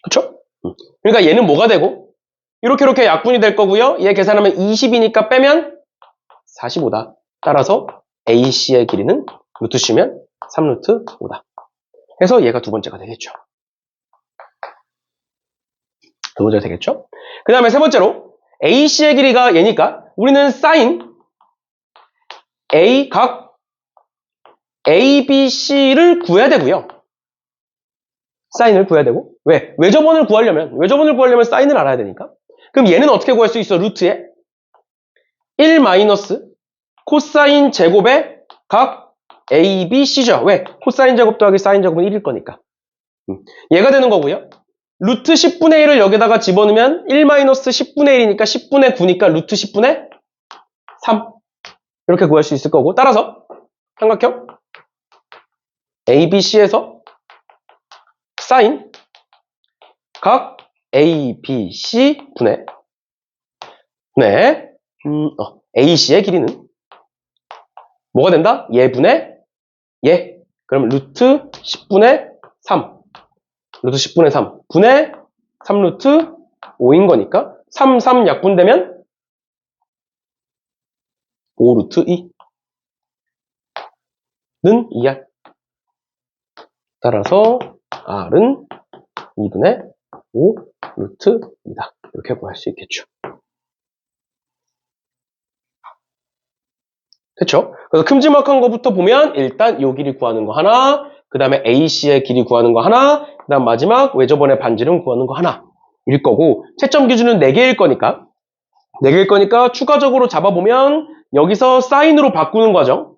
그쵸? 그러니까 얘는 뭐가 되고 이렇게 약분이 될 거고요. 얘 계산하면 20이니까 빼면 45다. 따라서 AC의 길이는 루트 C면 3루트 5다. 그래서 얘가 두 번째가 되겠죠. 두 번째가 되겠죠. 그 다음에 세 번째로 AC의 길이가 얘니까 우리는 사인 A 각 ABC를 구해야 되고요. 사인을 구해야 되고 왜? 외접원을 구하려면 사인을 알아야 되니까. 그럼 얘는 어떻게 구할 수 있어? 루트에 1 마이너스 코사인 제곱의 각 ABC죠. 왜? 코사인 제곱 더하기 사인 제곱은 1일 거니까. 얘가 되는 거고요. 루트 10분의 1을 여기다가 집어넣으면 1 마이너스 10분의 1이니까 10분의 9니까 루트 10분의 3 이렇게 구할 수 있을 거고 따라서 삼각형 ABC에서 사인 각 ABC 분의 AC의 길이는 뭐가 된다? 얘분의 얘. 그럼 루트 10분의 3 루트 10분의 3 분의 3루트 5인 거니까 3, 3 약분되면 5루트 2는 2R. 따라서 R은 2분의 5 루트 2다. 이렇게 구할 수 있겠죠. 됐죠? 그래서 큼지막한 거부터 보면 일단 요 길이 구하는 거 하나, 그 다음에 AC의 길이 구하는 거 하나, 그 다음 마지막 외접원의 반지름 구하는 거 하나 일 거고 채점 기준은 4개일 거니까 4개일 거니까 추가적으로 잡아보면 여기서 사인으로 바꾸는 과정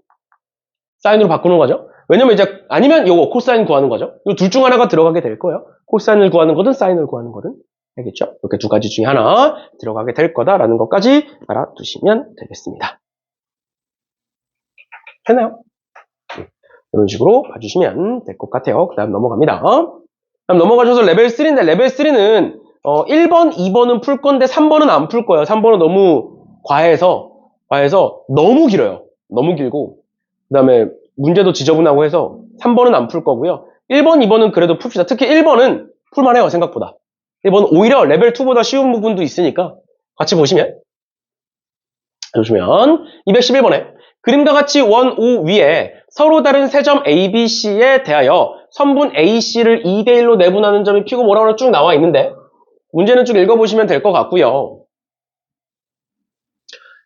사인으로 바꾸는 과정 왜냐면 이제 아니면 요거 코사인 구하는 거죠. 이 둘 중 하나가 들어가게 될 거예요. 코사인을 구하는 거든 사인을 구하는 거든 알겠죠? 이렇게 두 가지 중에 하나 들어가게 될 거다라는 것까지 알아두시면 되겠습니다. 했나요? 이런 식으로 봐주시면 될 것 같아요. 그 다음 넘어갑니다. 다음 넘어가셔서 레벨 3인데 레벨 3는 1번, 2번은 풀 건데 3번은 안 풀 거예요. 3번은 너무 과해서 너무 길어요. 너무 길고 그 다음에 문제도 지저분하고 해서 3번은 안 풀 거고요. 1번, 2번은 그래도 풉시다. 특히 1번은 풀만해요. 생각보다. 1번은 오히려 레벨 2보다 쉬운 부분도 있으니까 같이 보시면 211번에 그림과 같이 원 O 위에 서로 다른 세 점 A, B, C에 대하여 선분 AC를 2대1로 내분하는 점이 P고 뭐라고 쭉 나와 있는데 문제는 쭉 읽어보시면 될 것 같고요.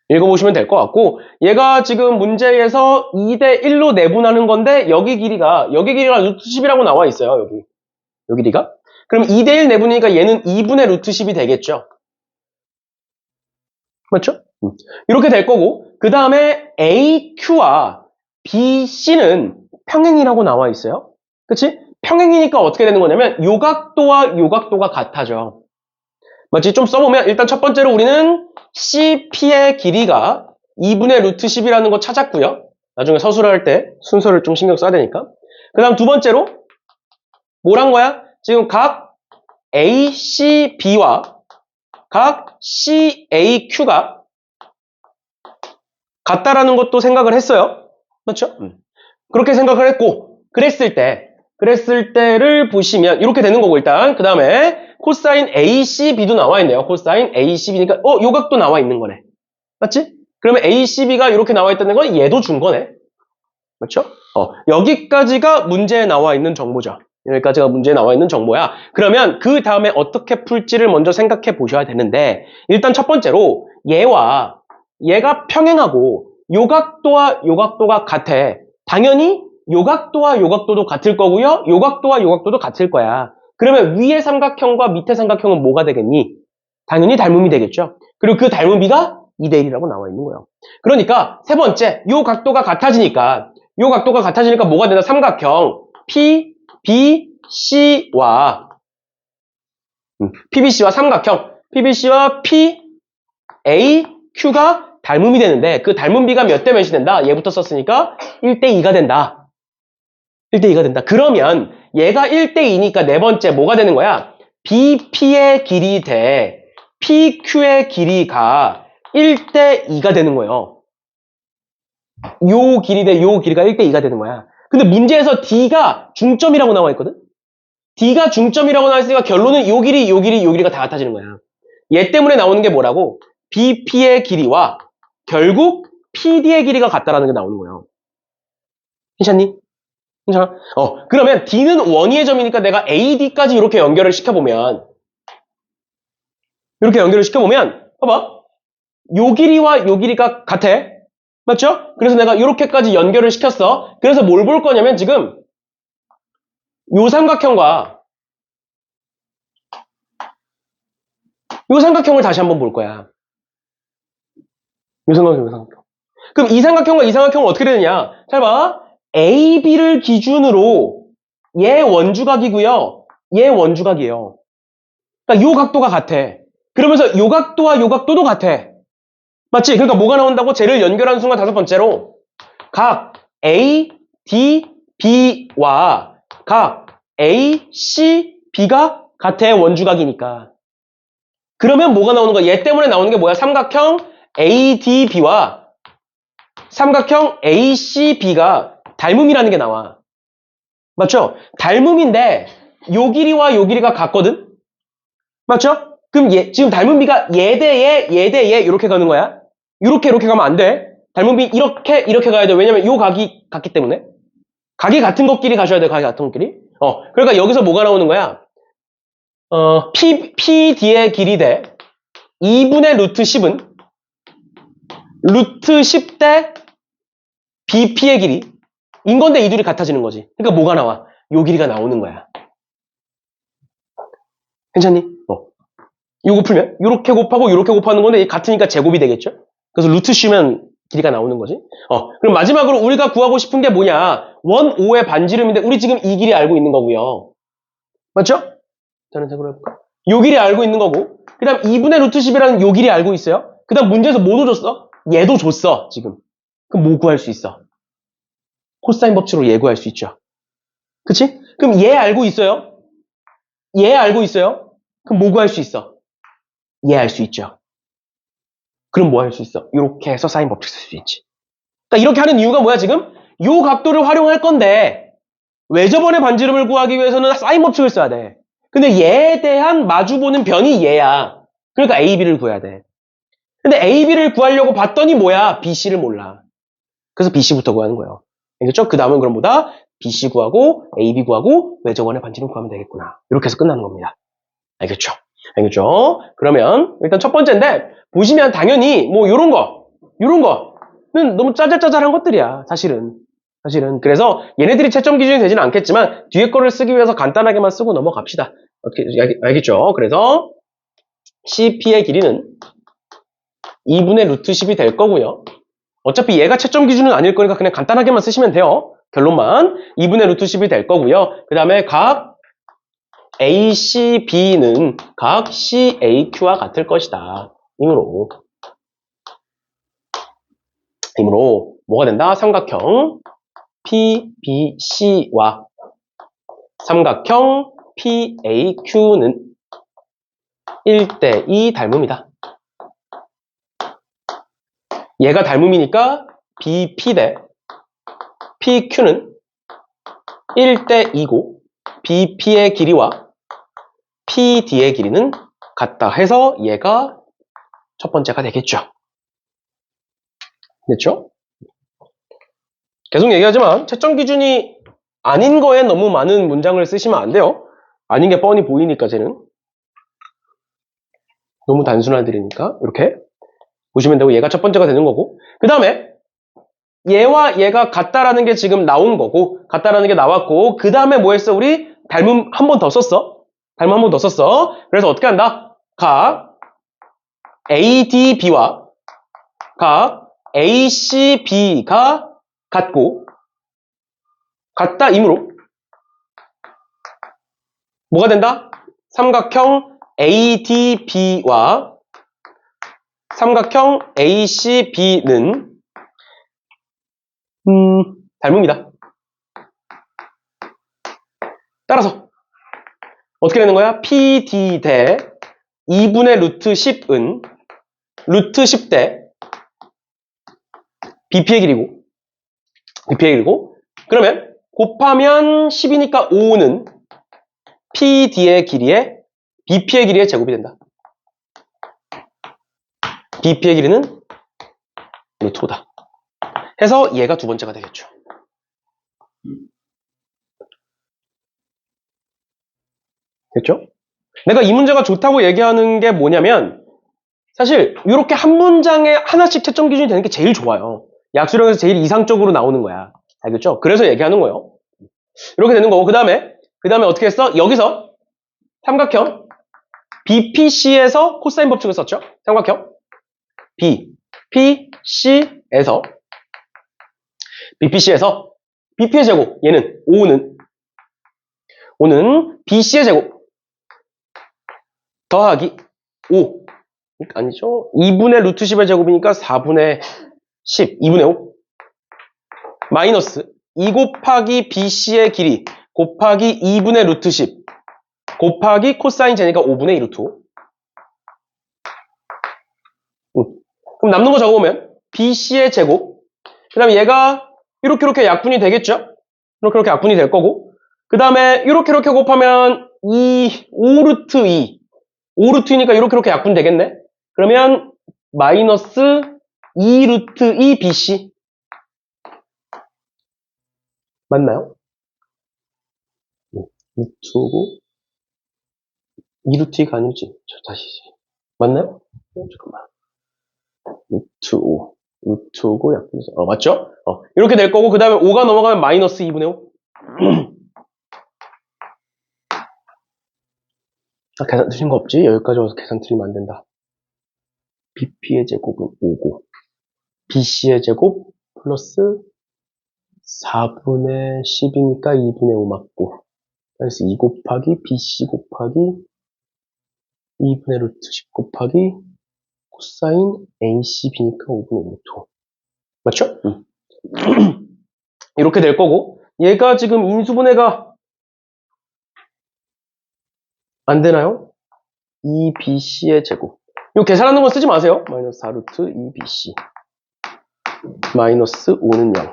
읽어보시면 될 것 같고 얘가 지금 문제에서 2대1로 내분하는 건데 여기 길이가 루트 10이라고 나와 있어요. 여기 길이가. 그럼 2대1 내분이니까 얘는 2분의 루트 10이 되겠죠. 맞죠? 이렇게 될 거고 그 다음에 AQ와 BC는 평행이라고 나와 있어요. 그치? 평행이니까 어떻게 되는 거냐면 요각도와 요각도가 같아져. 맞지? 좀 써보면 일단 첫 번째로 우리는 CP의 길이가 2분의 루트 10이라는 거 찾았고요. 나중에 서술을 할 때 순서를 좀 신경 써야 되니까. 그 다음 두 번째로 뭐란 거야? 지금 각 ACB와 각 CAQ가 같다라는 것도 생각을 했어요. 그렇죠? 그렇게 생각을 했고 그랬을 때를 보시면 이렇게 되는 거고 일단 그 다음에 코사인 ACB도 나와 있네요. 코사인 ACB니까 요각도 나와 있는 거네. 맞지? 그러면 ACB가 이렇게 나와 있다는 건 얘도 준 거네. 그렇죠? 여기까지가 문제에 나와 있는 정보죠. 여기까지가 문제에 나와 있는 정보야. 그러면 그 다음에 어떻게 풀지를 먼저 생각해 보셔야 되는데 일단 첫 번째로 얘가 평행하고 요각도와 요각도가 같아. 당연히 요각도와 요각도도 같을 거고요. 요각도와 요각도도 같을 거야. 그러면 위의 삼각형과 밑의 삼각형은 뭐가 되겠니? 당연히 닮음이 되겠죠. 그리고 그 닮음비가 2대1이라고 나와 있는 거예요. 그러니까 세 번째, 요 각도가 같아지니까 뭐가 되나? 삼각형 PBC와 삼각형 PBC와 PAQ가 닮음이 되는데 그 닮음비가 몇 대 몇이 된다? 얘부터 썼으니까 1대2가 된다. 1대2가 된다. 그러면 얘가 1대2니까 네 번째 뭐가 되는 거야? BP의 길이 대 PQ의 길이가 1대2가 되는 거예요. 요 길이 대 요 길이가 1대 2가 되는 거야. 근데 문제에서 D가 중점이라고 나와 있거든? D가 중점이라고 나와 있으니까 결론은 요 길이, 요 길이, 요 길이가 다 같아지는 거야. 얘 때문에 나오는 게 뭐라고? BP의 길이와 결국 PD의 길이가 같다라는 게 나오는 거예요. 괜찮니? 괜찮아? 그러면 D는 원위의 점이니까 내가 AD까지 이렇게 연결을 시켜보면, 봐봐. 요 길이와 요 길이가 같아. 맞죠? 그래서 내가 이렇게까지 연결을 시켰어. 그래서 뭘 볼 거냐면 지금 요 삼각형과 요 삼각형을 다시 한번 볼 거야. 요 삼각형. 그럼 이 삼각형과 이 삼각형은 어떻게 되느냐? 잘 봐. AB를 기준으로 얘 원주각이고요. 얘 원주각이에요. 그러니까 요 각도가 같아. 그러면서 요 각도와 요 각도도 같아. 맞지? 그러니까 뭐가 나온다고? 쟤를 연결하는 순간 다섯 번째로 각 A, D, B와 각 A, C, B가 같아. 원주각이니까. 그러면 뭐가 나오는 거야? 얘 때문에 나오는 게 뭐야? 삼각형 ADB와 삼각형 ACB가 닮음이라는 게 나와. 맞죠? 닮음인데 요 길이와 요 길이가 같거든? 맞죠? 그럼 지금 닮음비가 얘 대 얘 이렇게 가는 거야. 이렇게 가면 안 돼. 닮음비 이렇게 가야 돼. 왜냐면 요 각이 같기 때문에. 각이 같은 것끼리 가셔야 돼. 각이 같은 것끼리. 그러니까 여기서 뭐가 나오는 거야? PD의 길이 대 2분의 루트 10은 루트 10 대 BP의 길이 인 건데 이 둘이 같아지는 거지. 그러니까 뭐가 나와? 요 길이가 나오는 거야. 괜찮니? 요거 풀면 요렇게 곱하고 요렇게 곱하는 건데 같으니까 제곱이 되겠죠? 그래서 루트 쉬면 길이가 나오는 거지. 그럼 마지막으로 우리가 구하고 싶은 게 뭐냐? 원 5의 반지름인데 우리 지금 이 길이 알고 있는 거고요. 맞죠? 다른 색으로 해볼까? 요 길이 알고 있는 거고 그 다음 2분의 루트 10이라는 요 길이 알고 있어요. 그 다음 문제에서 뭐도 줬어? 얘도 줬어 지금. 그럼 뭐 구할 수 있어? 코사인 법칙으로 얘 구할 수 있죠. 그치? 그럼 얘 알고 있어요? 얘 알고 있어요? 그럼 뭐 구할 수 있어? 얘 알 수 있죠. 그럼 뭐 할 수 있어? 이렇게 해서 사인 법칙 쓸 수 있지. 그러니까 이렇게 하는 이유가 뭐야 지금? 요 각도를 활용할 건데 외접원의 반지름을 구하기 위해서는 사인 법칙을 써야 돼. 근데 얘에 대한 마주보는 변이 얘야. 그러니까 AB를 구해야 돼. 근데 AB를 구하려고 봤더니 뭐야? BC를 몰라. 그래서 BC부터 구하는 거예요. 알겠죠? 그 다음은 그럼 뭐다? BC 구하고 AB 구하고 외접원의 반지름 구하면 되겠구나. 이렇게 해서 끝나는 겁니다. 알겠죠? 그러면 일단 첫 번째인데 보시면 당연히 뭐 요런 거는 너무 짜잘짜잘한 것들이야. 사실은. 그래서 얘네들이 채점 기준이 되지는 않겠지만 뒤에 거를 쓰기 위해서 간단하게만 쓰고 넘어갑시다. 어떻게 알겠죠? 그래서 CP의 길이는 2분의 루트 10이 될 거고요. 어차피 얘가 채점 기준은 아닐 거니까 그냥 간단하게만 쓰시면 돼요. 결론만 2분의 루트 10이 될 거고요. 그 다음에 각 ACB는 각 CAQ와 같을 것이다. 이므로 뭐가 된다? 삼각형 PBC와 삼각형 PAQ는 1대2 닮음이다. 얘가 닮음이니까 BP 대 PQ는 1대2고 BP의 길이와 PD의 길이는 같다 해서 얘가 첫 번째가 되겠죠. 됐죠? 계속 얘기하지만 채점 기준이 아닌 거에 너무 많은 문장을 쓰시면 안 돼요. 아닌 게 뻔히 보이니까 쟤는. 너무 단순화들이니까 이렇게 보시면 되고 얘가 첫 번째가 되는 거고 그 다음에 얘와 얘가 같다라는 게 지금 나온 거고 같다라는 게 나왔고 그 다음에 뭐 했어? 우리 닮음 한 번 더 썼어. 그래서 어떻게 한다? 각 ADB와 각 ACB가 같고 같다이므로 뭐가 된다? 삼각형 ADB와 삼각형 ACB는 닮음이다. 따라서 어떻게 되는 거야? PD 대 2분의 루트 10은 루트 10 대 BP의 길이고 BP의 길이고. 그러면 곱하면 10이니까 5는 PD의 길이에 BP의 길이의 제곱이 된다. BP의 길이는 루트 5다. 해서 얘가 두 번째가 되겠죠. 됐죠? 내가 이 문제가 좋다고 얘기하는 게 뭐냐면 사실 이렇게 한 문장에 하나씩 채점 기준이 되는 게 제일 좋아요. 약수령에서 제일 이상적으로 나오는 거야. 알겠죠? 그래서 얘기하는 거예요. 이렇게 되는 거고 그 다음에 어떻게 했어? 여기서 삼각형 BPC에서 코사인 법칙을 썼죠? 삼각형 BPC에서 BP의 제곱 얘는 5는 BC의 제곱 더하기 5 아니죠? 2분의 루트 10의 제곱이니까 4분의 10 2분의 5 마이너스 2 곱하기 BC의 길이 곱하기 2분의 루트 10 곱하기 코사인 제니까 5분의 2 루트 5 그럼 남는 거 적어보면 BC의 제곱 그 다음에 얘가 이렇게 약분이 되겠죠? 이렇게 약분이 될 거고 그 다음에 이렇게 곱하면 5루트 2 5루트니까 이렇게 약분 되겠네? 그러면 마이너스 2루트 2 BC 맞나요? 루트고 2루트 2가 아니지 다시 맞나요? 잠깐만 루트 5 루트 5고 약분해서 맞죠? 이렇게 될 거고 그 다음에 5가 넘어가면 마이너스 2분의 5 계산 틀린 거 없지? 여기까지 와서 계산 틀리면 안 된다. BP의 제곱은 5고 BC의 제곱 플러스 4분의 10이니까 2분의 5 맞고 그래서 2 곱하기 BC 곱하기 2분의 루트 10 곱하기 코사인 ACB니까 5분의 5 루트 5 맞죠? 이렇게 될 거고 얘가 지금 인수분해가 안 되나요? 2BC의 제곱 이거 계산하는 건 쓰지 마세요. 마이너스 4루트 2BC 마이너스 5는 0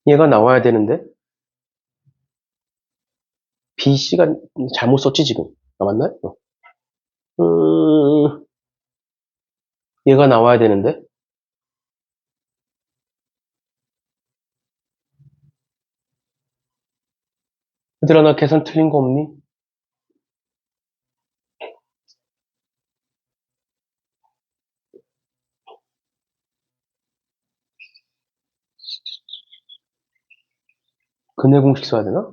얘가 나와야 되는데 BC가 잘못 썼지 지금 맞나요? 얘가 나와야 되는데 얘들아 나 계산 틀린 거 없니? 근해 공식 써야 되나?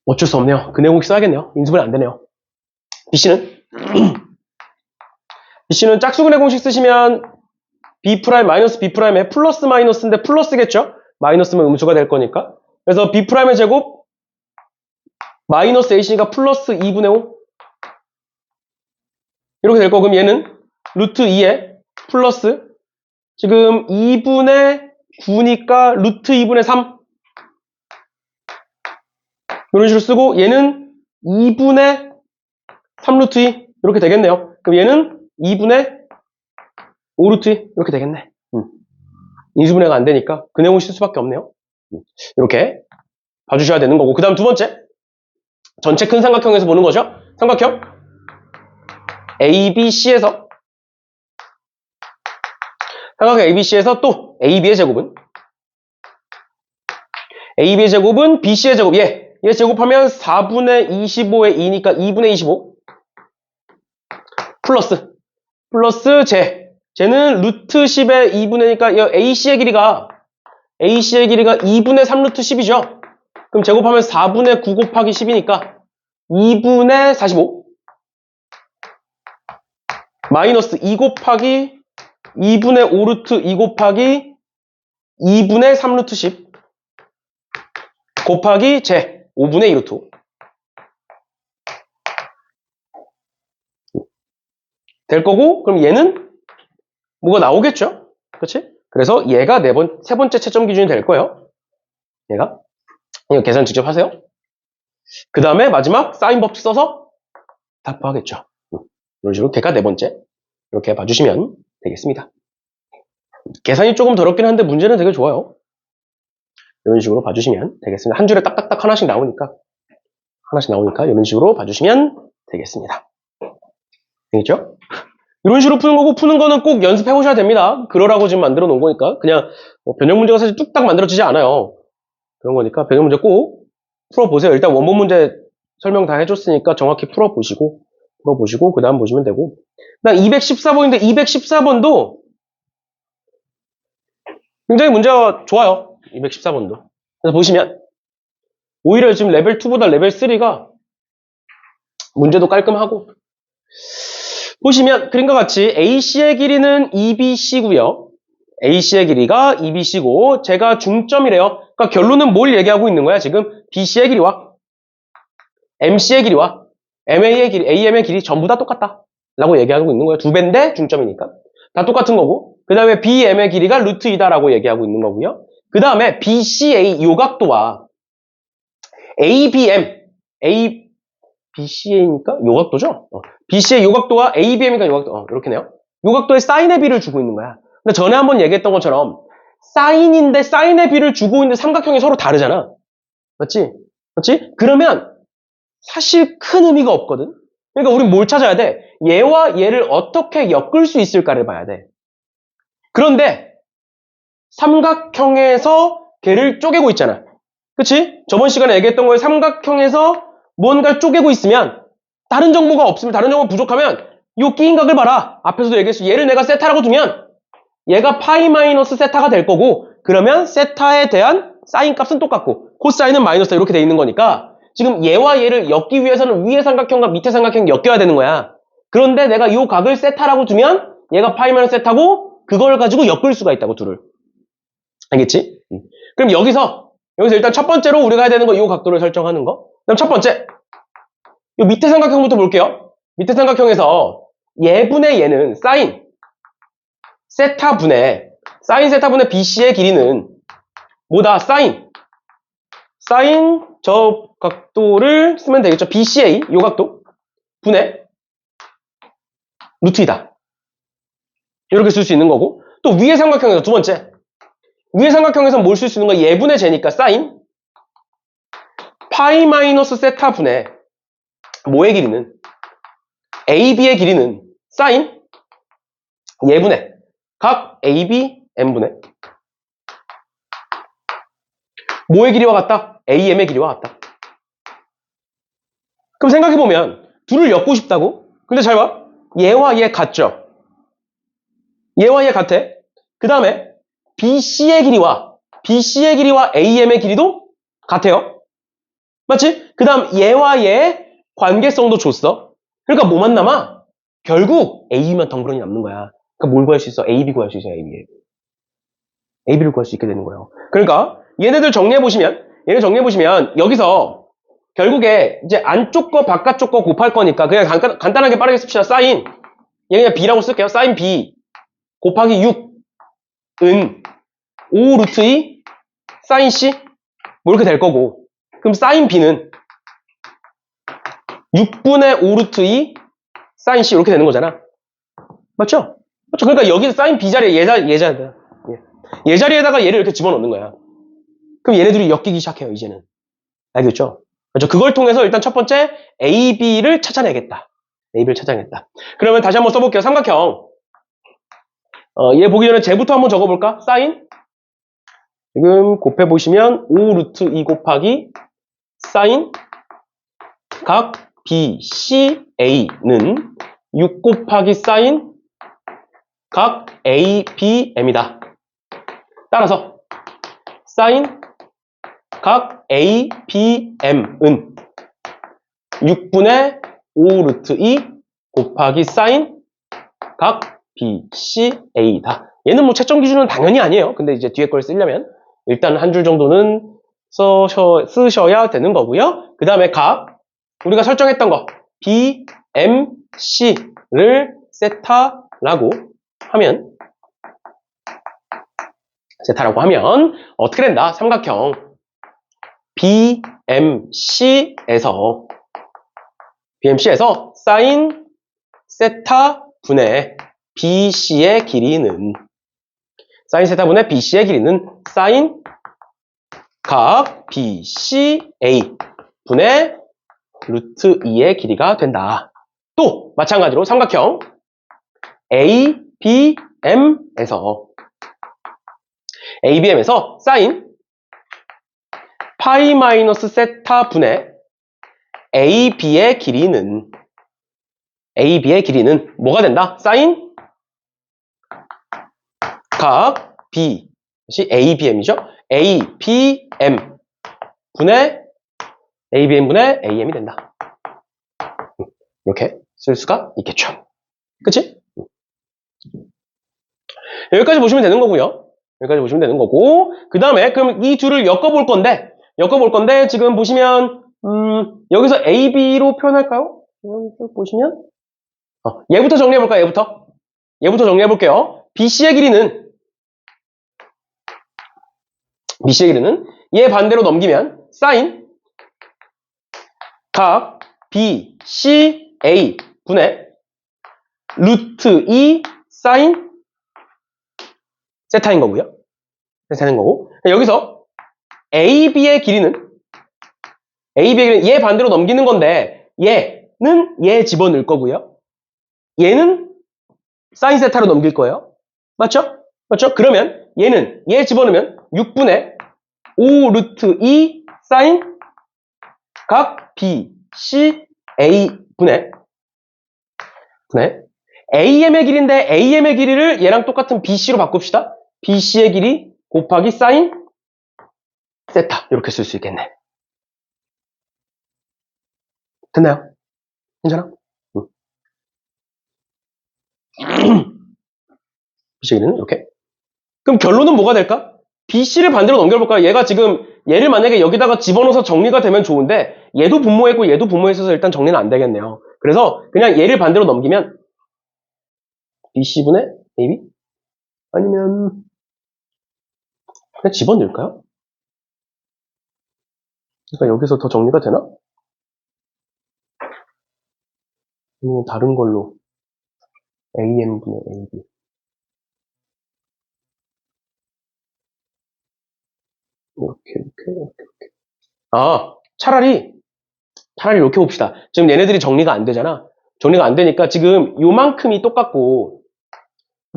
어쩔 수 없네요. 근해 공식 써야겠네요. 인수분해 안 되네요. BC는 짝수 근해 공식 쓰시면 B' 마이너스 B'에 플러스 마이너스인데 플러스겠죠? 마이너스면 음수가 될 거니까. 그래서 B'의 제곱 마이너스 AC니까 플러스 2분의 5 이렇게 될 거고 그럼 얘는 루트 2에 플러스 지금 2분의 9니까 루트 2분의 3 이런 식으로 쓰고 얘는 2분의 3루트 2 이렇게 되겠네요. 그럼 얘는 2분의 5루트 2 이렇게 되겠네. 인수분해가 안 되니까 근해공식 쓸 수밖에 없네요. 이렇게 봐주셔야 되는 거고 그 다음 두 번째 전체 큰 삼각형에서 보는 거죠. 삼각형 ABC에서 또 AB의 제곱은 BC의 제곱 얘 제곱하면 4분의 25의 2니까 2분의 25 플러스 쟤는 루트 10의 2분의니까 AC의 길이가 2분의 3 루트 10이죠. 그럼 제곱하면 4분의 9 곱하기 10이니까 2분의 45 마이너스 2 곱하기 2분의 5 루트 2 곱하기 2분의 3 루트 10 곱하기 5분의 2 루트 5 될 거고, 그럼 얘는 뭐가 나오겠죠? 그렇지? 그래서 얘가 세 번째 채점 기준이 될 거예요. 얘가. 이거 계산 직접 하세요. 그 다음에 마지막 사인 법칙 써서 답하겠죠. 이런 식으로 걔가 네 번째. 이렇게 봐주시면 되겠습니다. 계산이 조금 더럽긴 한데 문제는 되게 좋아요. 이런 식으로 봐주시면 되겠습니다. 한 줄에 딱딱딱 하나씩 나오니까 이런 식으로 봐주시면 되겠습니다. 되겠죠? 이런 식으로 푸는 거고, 푸는 거는 꼭 연습해 보셔야 됩니다. 그러라고 지금 만들어 놓은 거니까. 그냥 변형 문제가 사실 뚝딱 만들어지지 않아요. 그런 거니까 변형 문제 꼭 풀어보세요. 일단 원본 문제 설명 다 해줬으니까 정확히 풀어보시고 그 다음 보시면 되고. 그다음 214번인데 214번도 굉장히 문제가 좋아요. 214번도. 그래서 보시면 오히려 지금 레벨 2보다 레벨 3가 문제도 깔끔하고, 보시면 그림과 같이 AC의 길이는 EBC고요. AC의 길이가 EBC고 제가 중점이래요. 그러니까 결론은 뭘 얘기하고 있는 거야 지금? BC의 길이와 MC의 길이와 MA의 길이, AM의 길이 전부 다 똑같다 라고 얘기하고 있는 거예요. 두 배인데 중점이니까 다 똑같은 거고, 그 다음에 BM의 길이가 루트 2다라고 얘기하고 있는 거고요. 그 다음에 BCA 요각도와 ABM, BCA니까 요각도죠? BCA 요각도와 ABM이니까 요각도, 이렇게네요. 요각도의 사인의 비를 주고 있는 거야. 근데 전에 한번 얘기했던 것처럼 사인인데 사인의 비를 주고 있는데 삼각형이 서로 다르잖아. 맞지? 그러면 사실 큰 의미가 없거든. 그러니까 우린 뭘 찾아야 돼? 얘와 얘를 어떻게 엮을 수 있을까를 봐야 돼. 그런데 삼각형에서 걔를 쪼개고 있잖아. 그치? 저번 시간에 얘기했던 거에 삼각형에서 뭔가를 쪼개고 있으면, 다른 정보가 없으면, 다른 정보가 부족하면 요 끼인 각을 봐라. 앞에서도 얘기했어. 얘를 내가 세타라고 두면 얘가 파이 마이너스 세타가 될 거고, 그러면 세타에 대한 사인 값은 똑같고 코사인은 마이너스 이렇게 돼 있는 거니까 지금 얘와 얘를 엮기 위해서는 위의 삼각형과 밑의 삼각형이 엮여야 되는 거야. 그런데 내가 요 각을 세타라고 두면 얘가 파이 마이너스 세타고 그걸 가지고 엮을 수가 있다고, 둘을. 알겠지? 그럼 여기서 일단 첫 번째로 우리가 해야 되는 거 요 각도를 설정하는 거. 그럼 첫 번째 요 밑에 삼각형부터 볼게요. 밑에 삼각형에서 얘분의 얘는 사인 세타분의 BC의 길이는 뭐다? 사인 저 각도를 쓰면 되겠죠. BCA 요 각도 분의 루트 2다. 이렇게 쓸 수 있는 거고, 또 위의 삼각형에서 두 번째 위의 삼각형에서 뭘 쓸 수 있는 거야? 얘분의 제니까 사인 파이 마이너스 세타 분의 뭐의 길이는? AB의 길이는 사인 얘분의 각 AB M분의 뭐의 길이와 같다? AM의 길이와 같다. 그럼 생각해보면 둘을 엮고 싶다고? 근데 잘 봐. 얘와 얘 같죠? 얘와 얘 같아. 그 다음에 BC의 길이와 AM의 길이도 같아요. 맞지? 그 다음 얘와 얘 관계성도 줬어. 그러니까 뭐만 남아? 결국 AB만 덩그러니 남는 거야. 그러니까 뭘 구할 수 있어? AB 구할 수 있어. AB를 구할 수 있게 되는 거예요. 그러니까 얘네들 정리해보시면 여기서 결국에 이제 안쪽 거 바깥쪽 거 곱할 거니까 그냥 간단하게 빠르게 씁시다. 사인 얘 그냥 B라고 쓸게요. 사인 B 곱하기 6은 5 루트 2 사인 C 뭐 이렇게 될 거고, 그럼 사인 B는 6분의 5 루트 2 사인 C 이렇게 되는 거잖아. 맞죠? 그러니까 여기서 사인 B 자리에 얘 자리에다가 얘를 이렇게 집어넣는 거야. 그럼 얘네들이 엮이기 시작해요, 이제는. 알겠죠? 그렇죠? 그걸 통해서 일단 첫 번째 AB를 찾아내겠다. 그러면 다시 한번 써볼게요. 삼각형. 얘 보기 전에 쟤부터 한번 적어볼까? 사인 지금 곱해보시면 5 루트 2 곱하기 사인 각 BCA는 6 곱하기 사인 각 ABM이다. 따라서 사인 각 ABM은 6분의 5 루트 2 곱하기 사인 각 BCA다. 얘는 뭐 채점 기준은 당연히 아니에요. 근데 이제 뒤에 걸 쓰려면 일단 한 줄 정도는 쓰셔야 되는 거고요. 그 다음에 각 우리가 설정했던 거 BMC를 세타라고 하면 어떻게 된다? 삼각형 BMC에서 사인 세타 분의 BC의 길이는 사인 각 BCA 분의 루트 2의 길이가 된다. 또 마찬가지로 삼각형 ABM에서 사인 파이 마이너스 세타 분의 AB의 길이는 뭐가 된다? 사인 각 B, 이것이 ABM이죠. ABM 분의 AM이 된다. 이렇게 쓸 수가 있겠죠. 그치? 여기까지 보시면 되는 거고요. 그 다음에 그럼 이 둘을 엮어볼 건데 지금 보시면 여기서 AB로 표현할까요? 여기 보시면 얘부터 정리해볼까요? 얘부터 정리해볼게요. BC의 길이는 얘 반대로 넘기면 사인 각 BCA 분의 루트 2 사인 세타인 거고요. 여기서 AB의 길이는 얘 반대로 넘기는 건데 얘는 얘 집어넣을 거고요. 얘는 사인 세타로 넘길 거예요. 맞죠? 그러면 얘는 얘 집어넣으면 6분의 5 루트 2 사인 각 BCA 분의 AM의 길이인데 AM의 길이를 얘랑 똑같은 BC로 바꿉시다. BC의 길이 곱하기 사인 세타 이렇게 쓸 수 있겠네. 됐나요? 괜찮아? BC의 길이는 이렇게. 그럼 결론은 뭐가 될까? BC를 반대로 넘겨볼까요? 얘를 만약에 여기다가 집어넣어서 정리가 되면 좋은데 얘도 분모했고 얘도 분모했어서 일단 정리는 안 되겠네요. 그래서 그냥 얘를 반대로 넘기면 BC분의 AB? 아니면 그냥 집어넣을까요? 그러니까 여기서 더 정리가 되나? 아니면 다른 걸로 AM분의 AB 이렇게. 차라리 이렇게 봅시다. 지금 얘네들이 정리가 안 되잖아. 정리가 안 되니까 지금 요만큼이 똑같고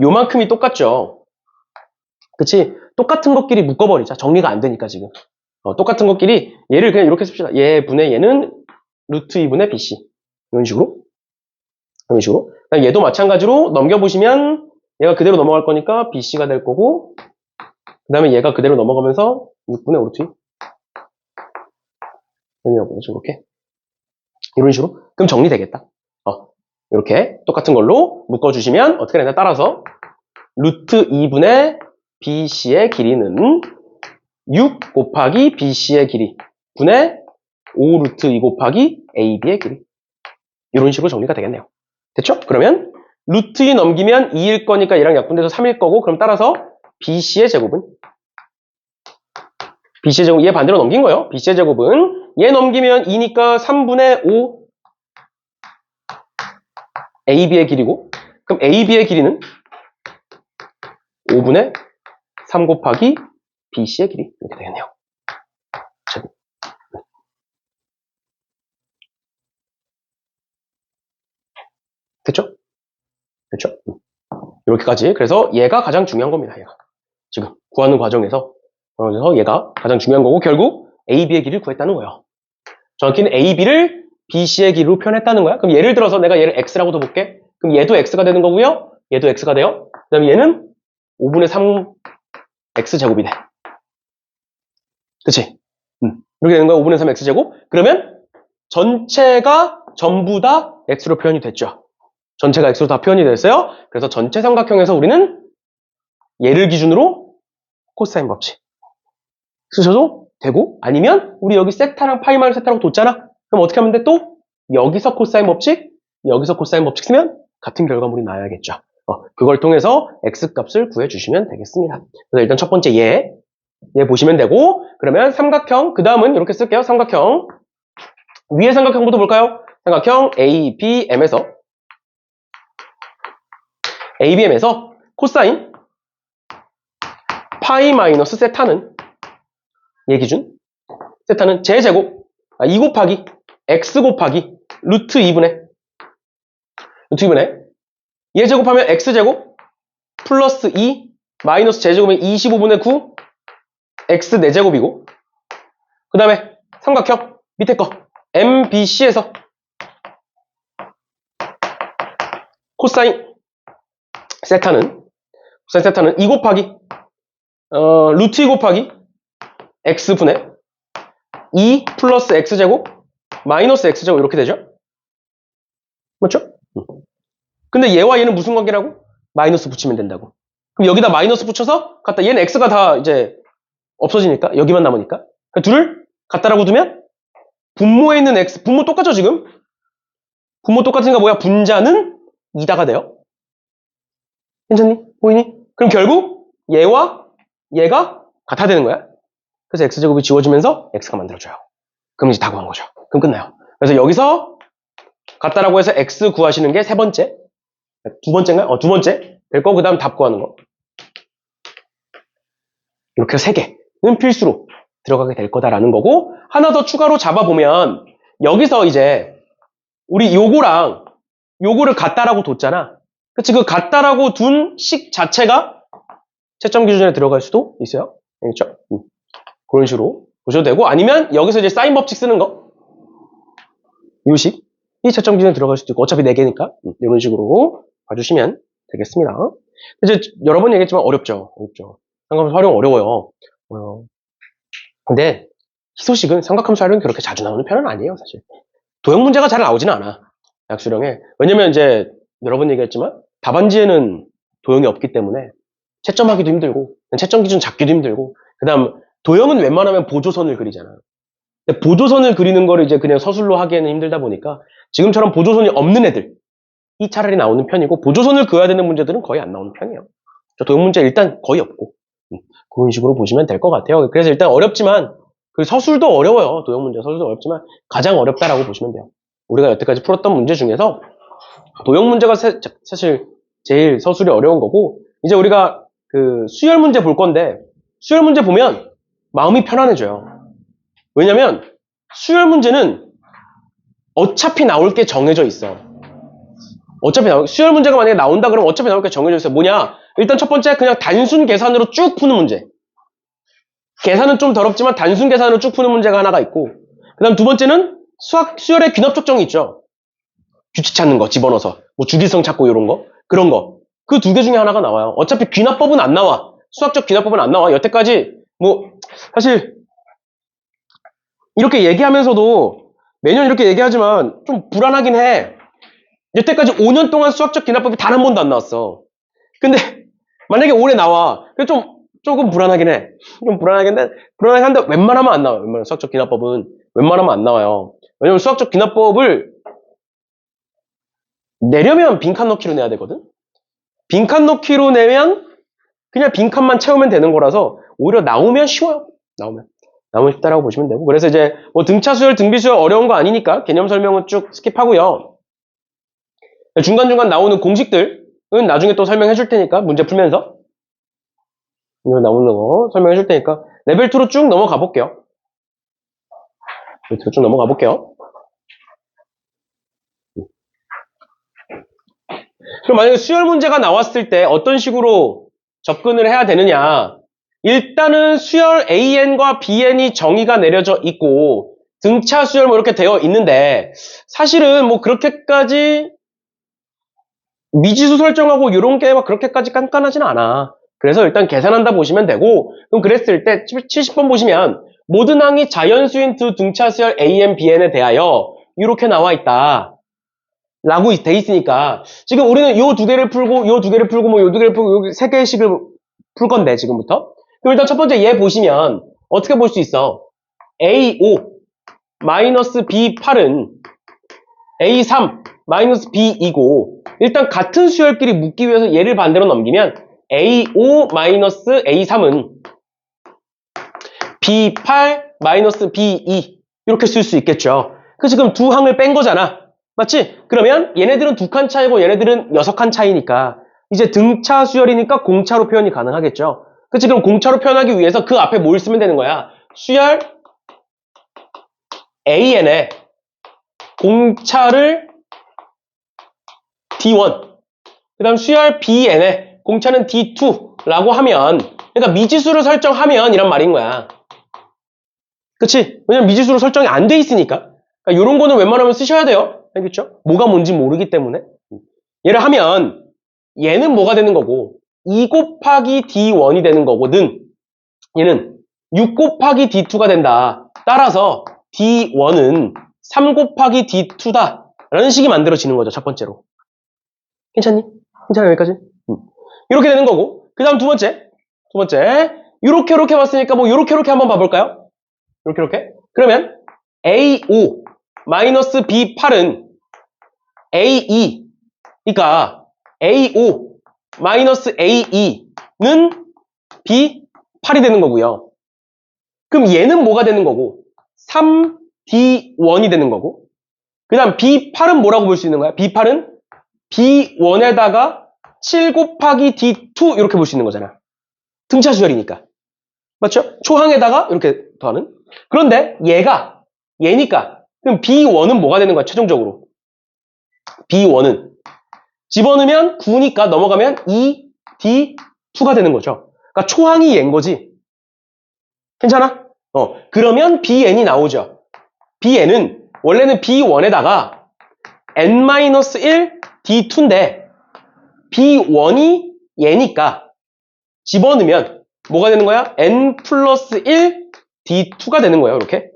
요만큼이 똑같죠. 그치? 똑같은 것끼리 묶어버리자. 정리가 안 되니까 지금. 똑같은 것끼리 얘를 그냥 이렇게 씁시다. 얘분의 얘는 루트 2분의 BC. 이런 식으로. 얘도 마찬가지로 넘겨보시면 얘가 그대로 넘어갈 거니까 BC가 될 거고 그 다음에 얘가 그대로 넘어가면서 6분의 5 루트 2. 이렇게. 이런 식으로. 그럼 정리되겠다. 이렇게 똑같은 걸로 묶어주시면 어떻게 되냐 따라서 루트 2분의 BC의 길이는 6 곱하기 BC의 길이 분의 5 루트 2 곱하기 AB의 길이. 이런 식으로 정리가 되겠네요. 됐죠? 그러면 루트 2 넘기면 2일 거니까 얘랑 약분돼서 3일 거고 그럼 따라서 BC의 제곱은 얘 반대로 넘긴 거예요. BC의 제곱은 얘 넘기면 2니까 3분의 5 AB의 길이고 그럼 AB의 길이는 5분의 3 곱하기 BC의 길이 이렇게 되겠네요. 됐죠? 이렇게까지. 그래서 얘가 가장 중요한 겁니다. 얘가 지금 구하는 과정에서 얘가 가장 중요한 거고 결국 AB의 길이를 구했다는 거예요. 정확히는 AB를 BC의 길이로 표현했다는 거야. 그럼 예를 들어서 내가 얘를 X라고 둬볼게. 그럼 얘도 X가 되는 거고요. 얘도 X가 돼요. 그 다음에 얘는 5분의 3 X제곱이 돼. 그치? 이렇게 되는 거야. 5분의 3 X제곱. 그러면 전체가 전부 다 X로 표현이 됐죠. 전체가 X로 다 표현이 됐어요. 그래서 전체 삼각형에서 우리는 얘를 기준으로 코사인 법칙 쓰셔도 되고 아니면 우리 여기 세타랑 파이 마이너스 세타라고 뒀잖아. 그럼 어떻게 하면 돼? 또 여기서 코사인 법칙 쓰면 같은 결과물이 나와야겠죠. 그걸 통해서 x값을 구해주시면 되겠습니다. 그래서 일단 첫 번째 얘 보시면 되고, 그러면 삼각형, 그 다음은 이렇게 쓸게요. 삼각형. 위에 삼각형부터 볼까요? 삼각형 ABM에서 코사인 파이 마이너스 세타는 얘 기준 세타는 제제곱 2 곱하기 x 곱하기 루트 2분의 얘 제곱하면 x제곱 플러스 2 마이너스 제제곱은 25분의 9 x 4제곱이고, 그 다음에 삼각형 밑에 거 MBC에서 코사인 세타는 2 곱하기 루트 2 곱하기 x분의 2 플러스 x제곱 마이너스 x제곱 이렇게 되죠? 맞죠? 근데 얘와 얘는 무슨 관계라고? 마이너스 붙이면 된다고. 그럼 여기다 마이너스 붙여서 갖다 얘는 x가 다 이제 없어지니까 여기만 남으니까 그러니까 둘을 갖다라고 두면 분모에 있는 x, 분모 똑같죠 지금? 분모 똑같으니까 뭐야? 분자는 2다가 돼요. 괜찮니? 보이니? 그럼 결국 얘와 얘가 같아 되는 거야. 그래서 x제곱이 지워지면서 x가 만들어져요. 그럼 이제 다 구한 거죠. 그럼 끝나요. 그래서 여기서 같다라고 해서 x 구하시는 게 세 번째. 두 번째인가요? 두 번째. 될 거, 그 다음 답 구하는 거. 이렇게 세 개는 필수로 들어가게 될 거다라는 거고, 하나 더 추가로 잡아보면, 여기서 이제, 우리 요거를 같다라고 뒀잖아. 그치? 그 같다라고 둔 식 자체가 채점 기준에 들어갈 수도 있어요. 알겠죠? 그런 식으로 보셔도 되고, 아니면 여기서 이제 사인 법칙 쓰는 거. 요 식. 이 채점 기준에 들어갈 수도 있고, 어차피 4개니까. 이런 식으로 봐주시면 되겠습니다. 이제 여러 번 얘기했지만 어렵죠. 삼각함수 활용 어려워요. 근데 희소식은 삼각함수 활용이 그렇게 자주 나오는 편은 아니에요, 사실. 도형 문제가 잘 나오지는 않아. 약수령에. 왜냐면 이제 여러 번 얘기했지만 답안지에는 도형이 없기 때문에 채점하기도 힘들고, 채점 기준 잡기도 힘들고, 그 다음 도형은 웬만하면 보조선을 그리잖아. 근데 보조선을 그리는 거를 이제 그냥 서술로 하기에는 힘들다 보니까 지금처럼 보조선이 없는 애들이 차라리 나오는 편이고, 보조선을 그어야 되는 문제들은 거의 안 나오는 편이에요. 도형 문제 일단 거의 없고, 그런 식으로 보시면 될 것 같아요. 그래서 일단 어렵지만, 그 서술도 어려워요. 도형 문제 서술도 어렵지만 가장 어렵다라고 보시면 돼요. 우리가 여태까지 풀었던 문제 중에서 도형 문제가 사실 제일 서술이 어려운 거고, 이제 우리가 그 수열 문제 볼 건데, 수열 문제 보면 마음이 편안해져요. 왜냐면 수열 문제는 어차피 나올 게 정해져 있어. 수열 문제가 만약에 나온다 그러면 어차피 나올 게 정해져 있어요. 뭐냐? 일단 첫 번째 그냥 단순 계산으로 쭉 푸는 문제. 계산은 좀 더럽지만 단순 계산으로 쭉 푸는 문제가 하나가 있고, 그 다음 두 번째는 수열의 귀납 적정이 있죠. 규칙 찾는 거 집어넣어서 뭐 주기성 찾고 이런 거, 그런 거. 그 두 개 중에 하나가 나와요. 어차피 귀납법은 안 나와. 수학적 귀납법은 안 나와. 여태까지 뭐 사실 이렇게 얘기하면서도 매년 이렇게 얘기하지만 좀 불안하긴 해. 여태까지 5년 동안 수학적 귀납법이 단 한 번도 안 나왔어. 근데 만약에 올해 나와. 그래 조금 불안하긴 해. 좀 불안하긴 한데 웬만하면 안 나와요. 웬만하면 수학적 귀납법은 웬만하면 안 나와요. 왜냐면 수학적 귀납법을 내려면 빈칸 넣기로 내야 되거든. 빈칸 넣기로 내면 그냥 빈칸만 채우면 되는 거라서 오히려 나오면 쉬워요. 나오면 쉽다라고 보시면 되고. 그래서 이제 뭐 등차 수열, 등비 수열 어려운 거 아니니까 개념 설명은 쭉 스킵하고요. 중간중간 나오는 공식들은 나중에 또 설명해 줄 테니까 문제 풀면서 이거 나오는 거 설명해 줄 테니까 레벨 2로 쭉 넘어가 볼게요. 그럼 만약에 수열 문제가 나왔을 때 어떤 식으로 접근을 해야 되느냐? 일단은 수열 AN과 BN이 정의가 내려져 있고 등차 수열 뭐 이렇게 되어 있는데 사실은 뭐 그렇게까지 미지수 설정하고 이런 게 막 그렇게까지 깐깐하지는 않아. 그래서 일단 계산한다 보시면 되고, 그럼 그랬을 때 70번 보시면 모든 항이 자연수인 두 등차 수열 AN, BN에 대하여 이렇게 나와 있다 라고 돼 있으니까 지금 우리는 요 두 개를 풀고 요 두 개를 풀고 뭐 요 두 개를 풀고 요 세 개씩을 풀 건데 지금부터. 그럼 일단 첫 번째 얘 보시면 어떻게 볼 수 있어? A5 마이너스 B8은 A3 마이너스 B이고 일단 같은 수열끼리 묶기 위해서 얘를 반대로 넘기면 A5 마이너스 A3은 B8 마이너스 B2 이렇게 쓸 수 있겠죠. 그 지금 두 항을 뺀 거잖아. 맞지? 그러면 얘네들은 2칸 차이고 얘네들은 6칸 차이니까 이제 등차 수열이니까 공차로 표현이 가능하겠죠. 그 지금 공차로 표현하기 위해서 그 앞에 뭘 쓰면 되는 거야? 수열 AN에 공차를 D1 그 다음 수열 BN에 공차는 D2라고 하면 그러니까 미지수를 설정하면 이란 말인 거야. 그치? 왜냐면 미지수로 설정이 안 돼 있으니까. 그러니까 이런 거는 웬만하면 쓰셔야 돼요. 알겠죠? 뭐가 뭔지 모르기 때문에. 얘를 하면 얘는 뭐가 되는 거고 2 곱하기 D1이 되는 거거든. 얘는 6 곱하기 D2가 된다. 따라서 D1은 3 곱하기 D2다. 라는 식이 만들어지는 거죠. 첫 번째로. 괜찮니? 괜찮아 여기까지? 이렇게 되는 거고 그 다음 두 번째 이렇게 봤으니까 뭐 이렇게 한번 봐볼까요? 이렇게 그러면 A5 마이너스 B8은 A2 그러니까 A5 마이너스 A2는 B8이 되는 거고요. 그럼 얘는 뭐가 되는 거고 3D1이 되는 거고 그 다음 B8은 뭐라고 볼 수 있는 거야? B8은 B1에다가 7 곱하기 D2 이렇게 볼 수 있는 거잖아. 등차 수열이니까. 맞죠? 초항에다가 이렇게 더하는. 그런데 얘니까 그럼 B1은 뭐가 되는 거야? 최종적으로. B1은 집어넣으면 9니까 넘어가면 2D2가 되는 거죠. 그러니까 초항이 얘인 거지. 괜찮아? 그러면 BN이 나오죠. BN은 원래는 B1에다가 N-1 D2인데 B1이 얘니까 집어넣으면 뭐가 되는 거야? N 플러스 1 D2가 되는 거예요. 이렇게.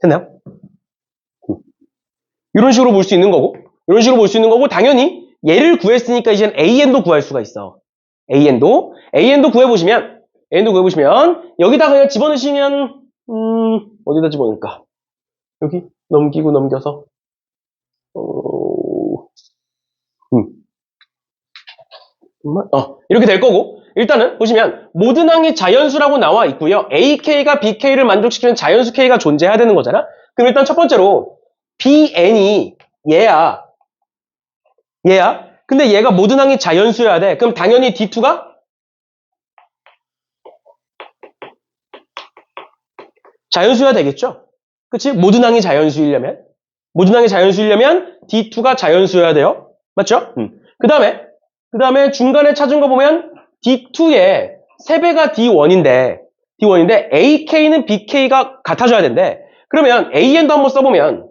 됐나요? 이런 식으로 볼 수 있는 거고 당연히 얘를 구했으니까 이제는 AN도 구할 수가 있어. AN도 구해보시면 여기다가 그냥 집어넣으시면 어디다 집어넣을까? 여기 넘기고 넘겨서 이렇게 될 거고 일단은 보시면 모든 항이 자연수라고 나와 있고요. AK가 BK를 만족시키는 자연수 K가 존재해야 되는 거잖아. 그럼 일단 첫 번째로 BN이 얘야. 근데 얘가 모든 항이 자연수여야 돼. 그럼 당연히 D2가 자연수여야 되겠죠? 그치? 모든 항이 자연수이려면 D2가 자연수여야 돼요. 맞죠? 그 다음에 중간에 찾은 거 보면 D2의 3배가 D1인데 AK는 BK가 같아져야 된대. 그러면 AN도 한번 써보면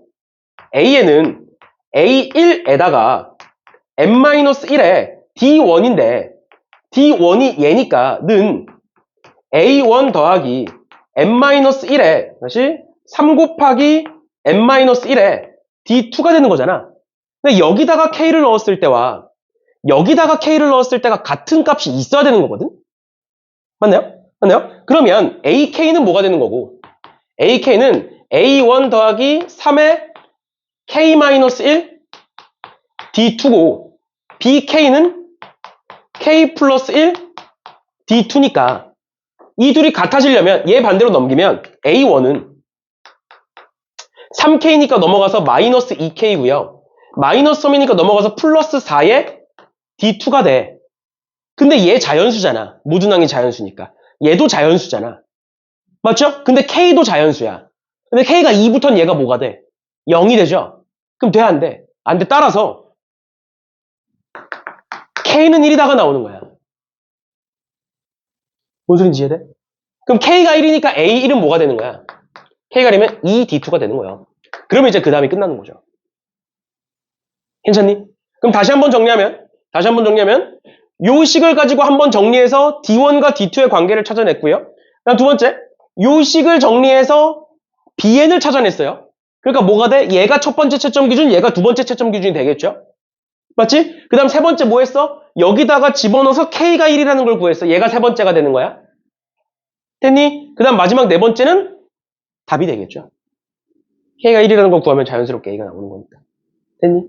AN은 A1에다가 N-1에 D1인데 D1이 얘니까 는 A1 더하기 N-1에 다시 3 곱하기 N-1에 D2가 되는 거잖아. 근데 여기다가 K를 넣었을 때와 여기다가 K를 넣었을 때가 같은 값이 있어야 되는 거거든? 맞나요? 그러면 AK는 뭐가 되는 거고 AK는 A1 더하기 3의 K-1 D2고 BK는 K 플러스 1 D2니까 이 둘이 같아지려면 얘 반대로 넘기면 A1은 3K니까 넘어가서 마이너스 2K고요. 마이너스 3이니까 넘어가서 플러스 4의 D2가 돼. 근데 얘 자연수잖아. 모든 항이 자연수니까. 얘도 자연수잖아. 맞죠? 근데 K도 자연수야. 근데 K가 2부터는 얘가 뭐가 돼? 0이 되죠? 그럼 돼? 안 돼? 안 돼. 따라서 K는 1이다가 나오는 거야. 뭔 소린지 이해돼? 그럼 K가 1이니까 A1은 뭐가 되는 거야? K가 1이면 2D2가 되는 거예요. 그러면 이제 그 다음이 끝나는 거죠. 괜찮니? 그럼 다시 한번 정리하면 요 식을 가지고 한번 정리해서 D1과 D2의 관계를 찾아냈고요. 그다음 두 번째, 요 식을 정리해서 BN을 찾아냈어요. 그러니까 뭐가 돼? 얘가 첫 번째 채점 기준, 얘가 두 번째 채점 기준이 되겠죠? 맞지? 그 다음 세 번째 뭐 했어? 여기다가 집어넣어서 K가 1이라는 걸 구했어. 얘가 세 번째가 되는 거야. 됐니? 그 다음 마지막 네 번째는 답이 되겠죠. K가 1이라는 걸 구하면 자연스럽게 A가 나오는 거니까. 됐니?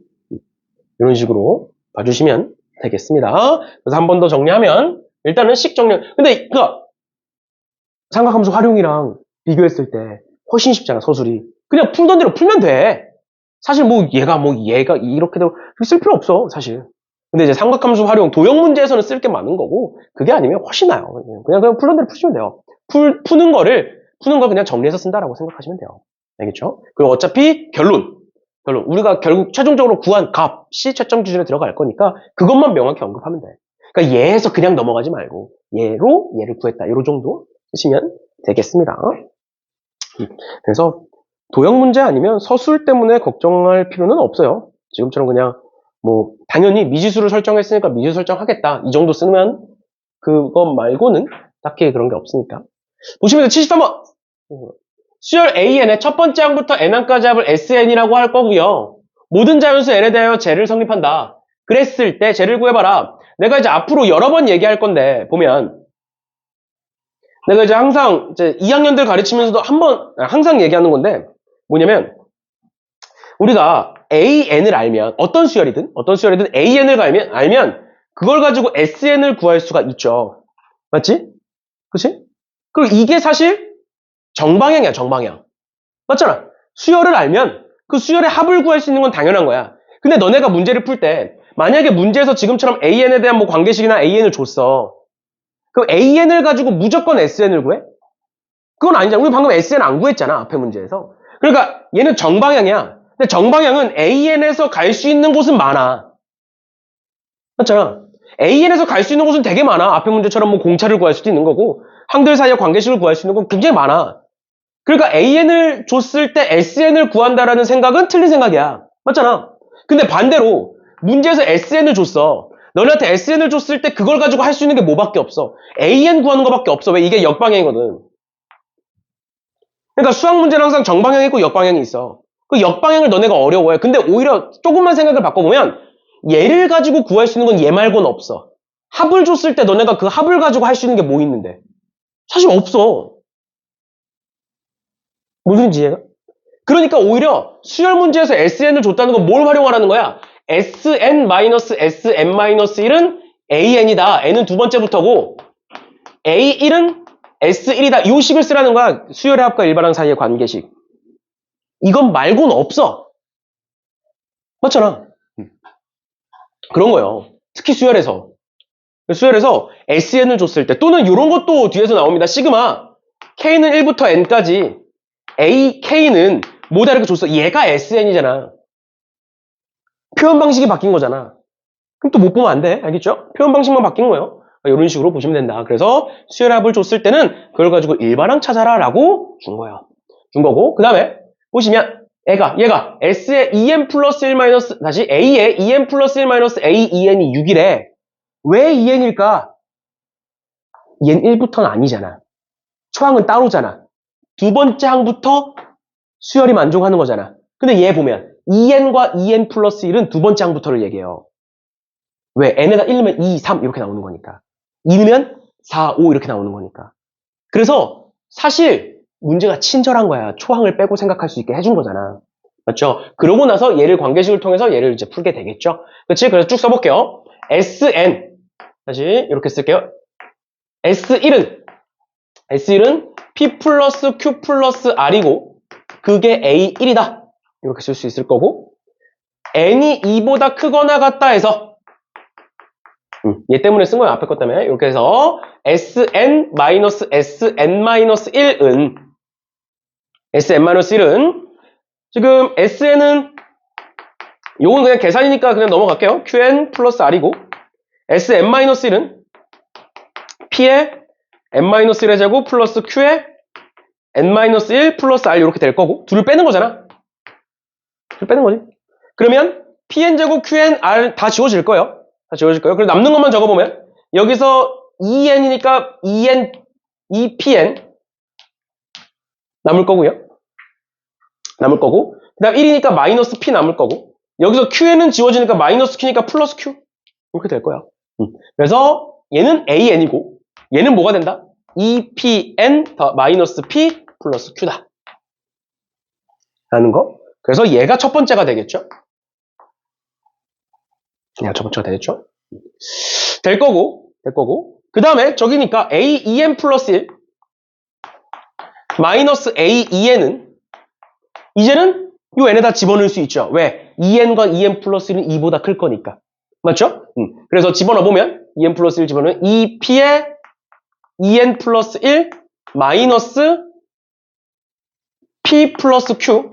이런 식으로 봐주시면 되겠습니다. 그래서 한 번 더 정리하면 일단은 식 정리. 근데 그 삼각함수 활용이랑 비교했을 때 훨씬 쉽잖아, 서술이. 그냥 풀던 대로 풀면 돼. 사실 얘가 이렇게도 쓸 필요 없어, 사실. 근데 이제 삼각함수 활용, 도형 문제에서는 쓸 게 많은 거고, 그게 아니면 훨씬 나아요. 그냥 풀던 대로 푸시면 돼요. 푸는 거 그냥 정리해서 쓴다라고 생각하시면 돼요. 알겠죠? 그리고 어차피 결론. 우리가 결국 최종적으로 구한 값이 채점 기준에 들어갈 거니까, 그것만 명확히 언급하면 돼. 그러니까 얘에서 그냥 넘어가지 말고, 얘를 구했다. 이런 정도 쓰시면 되겠습니다. 그래서, 도형 문제 아니면 서술 때문에 걱정할 필요는 없어요. 지금처럼 그냥 당연히 미지수를 설정했으니까 미지수 설정하겠다. 이 정도 쓰면 그것 말고는 딱히 그런 게 없으니까. 보시면 73번. 수열 AN의 첫 번째 항부터 N항까지 합을 SN이라고 할 거고요. 모든 자연수 N에 대하여 쟤를 성립한다. 그랬을 때 쟤를 구해봐라. 내가 이제 앞으로 여러 번 얘기할 건데 보면 내가 이제 항상 이제 2학년들 가르치면서도 항상 얘기하는 건데 뭐냐면 우리가 AN을 알면 어떤 수열이든 AN을 알면 그걸 가지고 SN을 구할 수가 있죠. 맞지? 그치? 그리고 이게 사실 정방향이야, 정방향. 맞잖아. 수열을 알면 그 수열의 합을 구할 수 있는 건 당연한 거야. 근데 너네가 문제를 풀 때 만약에 문제에서 지금처럼 AN에 대한 관계식이나 AN을 줬어. 그럼 AN을 가지고 무조건 SN을 구해? 그건 아니잖아. 우리 방금 SN 안 구했잖아, 앞에 문제에서. 그러니까 얘는 정방향이야. 근데 정방향은 AN에서 갈 수 있는 곳은 많아. 맞잖아. AN에서 갈 수 있는 곳은 되게 많아. 앞에 문제처럼 공차를 구할 수도 있는 거고 항들 사이의 관계식을 구할 수 있는 건 굉장히 많아. 그러니까 AN을 줬을 때 SN을 구한다라는 생각은 틀린 생각이야. 맞잖아. 근데 반대로 문제에서 SN을 줬어. 너네한테 SN을 줬을 때 그걸 가지고 할 수 있는 게 뭐밖에 없어. AN 구하는 거밖에 없어. 왜? 이게 역방향이거든. 그러니까 수학 문제는 항상 정방향이 있고 역방향이 있어. 그 역방향을 너네가 어려워해. 근데 오히려 조금만 생각을 바꿔보면 얘를 가지고 구할 수 있는 건 얘 말고는 없어. 합을 줬을 때 너네가 그 합을 가지고 할 수 있는 게 뭐 있는데? 사실 없어. 무슨 이해가? 그러니까 오히려 수열 문제에서 SN을 줬다는 건 뭘 활용하라는 거야? SN-SM-1은 AN이다. N은 두 번째부터고 A1은 S1이다. 이 식을 쓰라는 거야. 수열의 합과 일반항 사이의 관계식. 이건 말고는 없어. 맞잖아. 그런 거예요. 특히 수열에서 SN을 줬을 때 또는 이런 것도 뒤에서 나옵니다. 시그마 K는 1부터 N까지 K는 뭐다 이렇게 줬어. 얘가 SN이잖아. 표현 방식이 바뀐 거잖아. 그럼 또 못 보면 안 돼. 알겠죠? 표현 방식만 바뀐 거예요. 이런 식으로 보시면 된다. 그래서 수열합을 줬을 때는 그걸 가지고 일반항 찾아라 라고 준 거고 그 다음에 보시면 얘가 S의 2n 플러스 1 마이너스 다시 A의 2n 플러스 1 마이너스 A 2n이 6이래. 왜 2n일까? 얘는 1부터는 아니잖아. 초항은 따로잖아. 두 번째 항부터 수열이 만족하는 거잖아. 근데 얘 보면 2n과 2n 플러스 1은 두 번째 항부터를 얘기해요. 왜? n에다 1넣으면 2, 3 이렇게 나오는 거니까. 2 넣으면 4, 5 이렇게 나오는 거니까. 그래서 사실 문제가 친절한 거야. 초항을 빼고 생각할 수 있게 해준 거잖아. 맞죠? 그러고 나서 얘를 관계식을 통해서 얘를 이제 풀게 되겠죠? 그렇지? 그래서 쭉 써볼게요. Sn 다시 이렇게 쓸게요. S1은 P 플러스 Q 플러스 R이고 그게 A1이다. 이렇게 쓸 수 있을 거고 N이 2보다 크거나 같다 해서 얘 때문에 쓴 거야. 앞에 것 때문에. 이렇게 해서 SN-SN-1은 지금 SN은 요건 그냥 계산이니까 그냥 넘어갈게요. QN 플러스 R이고 SN-1은 P의 N-1의 제곱 플러스 Q의 N-1 플러스 R 이렇게 될 거고 둘을 빼는 거잖아. 둘 빼는 거지. 그러면 PN제곱 QN R 다 지워질 거예요. 그리고 남는 것만 적어보면 여기서 2n이니까 2n, 2pn 남을 거고요. 그 다음 1이니까 마이너스 p 남을 거고 여기서 qn은 지워지니까 마이너스 q니까 플러스 q 이렇게 될 거야. 그래서 얘는 an이고 얘는 뭐가 된다? 2pn 더 마이너스 p 플러스 q다 라는 거. 그래서 얘가 첫 번째가 되겠죠. 야, 첫 번째가 되겠죠? 될 거고. 그 다음에 저기니까 a2n 플러스 1 마이너스 a2n은 이제는 요 n에다 집어넣을 수 있죠. 왜? 2n과 2n 플러스 1은 2보다 클 거니까. 맞죠? 그래서 집어넣어보면 2n 플러스 1 집어넣으면 2p에 2n 플러스 1 마이너스 p 플러스 q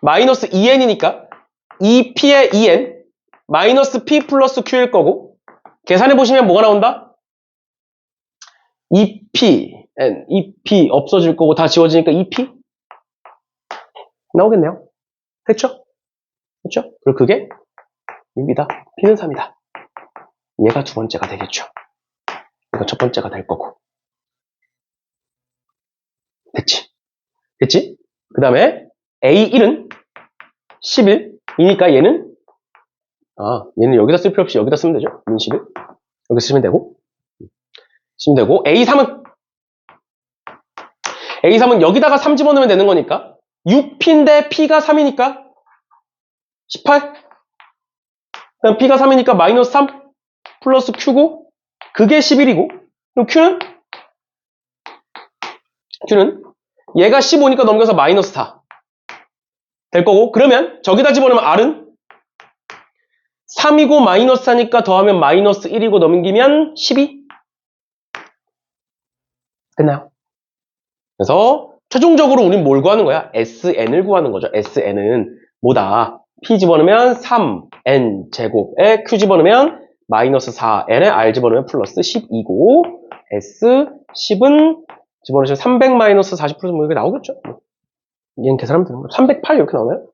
마이너스 2n이니까 2p에 2n 마이너스 p 플러스 q일 거고 계산해보시면 뭐가 나온다? 2p, n, 2p 없어질 거고 다 지워지니까 2p 나오겠네요. 됐죠? 그렇죠? 그리고 그게 6이다. p는 3이다. 얘가 두 번째가 되겠죠. 이거 첫 번째가 될 거고. 됐지? 그 다음에 A1은 11이니까 얘는 여기다 쓸 필요 없이 여기다 쓰면 되죠. 11 여기 쓰면 되고 A3은 여기다가 3 집어넣으면 되는 거니까 6p인데 p가 3이니까 18 그럼 p가 3이니까 마이너스 3 플러스 q고 그게 11이고 그럼 q는 얘가 15니까 넘겨서 마이너스 4 될 거고 그러면 저기다 집어넣으면 r은 3이고 마이너스 4니까 더하면 마이너스 1이고 넘기면 12 됐나요? 그래서 최종적으로 우린 뭘 구하는 거야? SN을 구하는 거죠. SN은 뭐다? P 집어넣으면 3N 제곱에 Q 집어넣으면 마이너스 4N에 R 집어넣으면 플러스 12고 S10은 집어넣으시면 300 마이너스 40 플러스 뭐 이렇게 나오겠죠? 얘는 계산하면 되는 거예요. 308 이렇게 나오나요?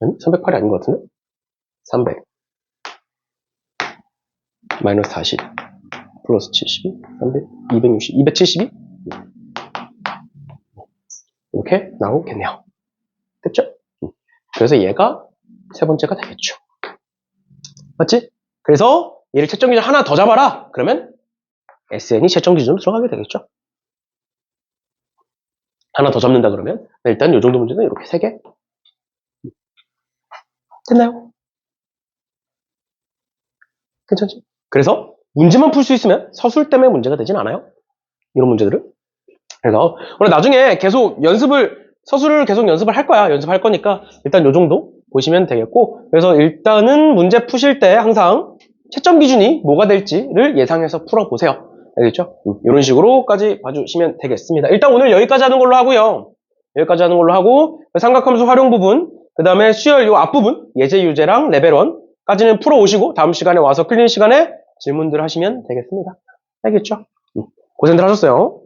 아니, 308이 아닌 것 같은데? 300 마이너스 40 플러스 72 300 260 272 이렇게 나오겠네요. 됐죠? 그래서 얘가 세 번째가 되겠죠. 맞지? 그래서 얘를 채점 기준 하나 더 잡아라. 그러면 SN이 채점 기준으로 들어가게 되겠죠. 하나 더 잡는다 그러면 일단 이 정도 문제는 이렇게 3개 됐나요? 괜찮지? 그래서 문제만 풀 수 있으면 서술 때문에 문제가 되진 않아요. 이런 문제들은. 그래서 오늘 나중에 계속 서술을 계속 연습을 할 거야. 연습할 거니까 일단 요 정도 보시면 되겠고 그래서 일단은 문제 푸실 때 항상 채점 기준이 뭐가 될지를 예상해서 풀어보세요. 알겠죠? 이런 식으로까지 봐주시면 되겠습니다. 일단 오늘 여기까지 하는 걸로 하고요. 여기까지 하는 걸로 하고 삼각함수 활용 부분 그 다음에 수열 요 앞부분 예제 유제랑 레벨 1까지는 풀어오시고 다음 시간에 와서 클린 시간에 질문들 하시면 되겠습니다. 알겠죠? 고생들 하셨어요.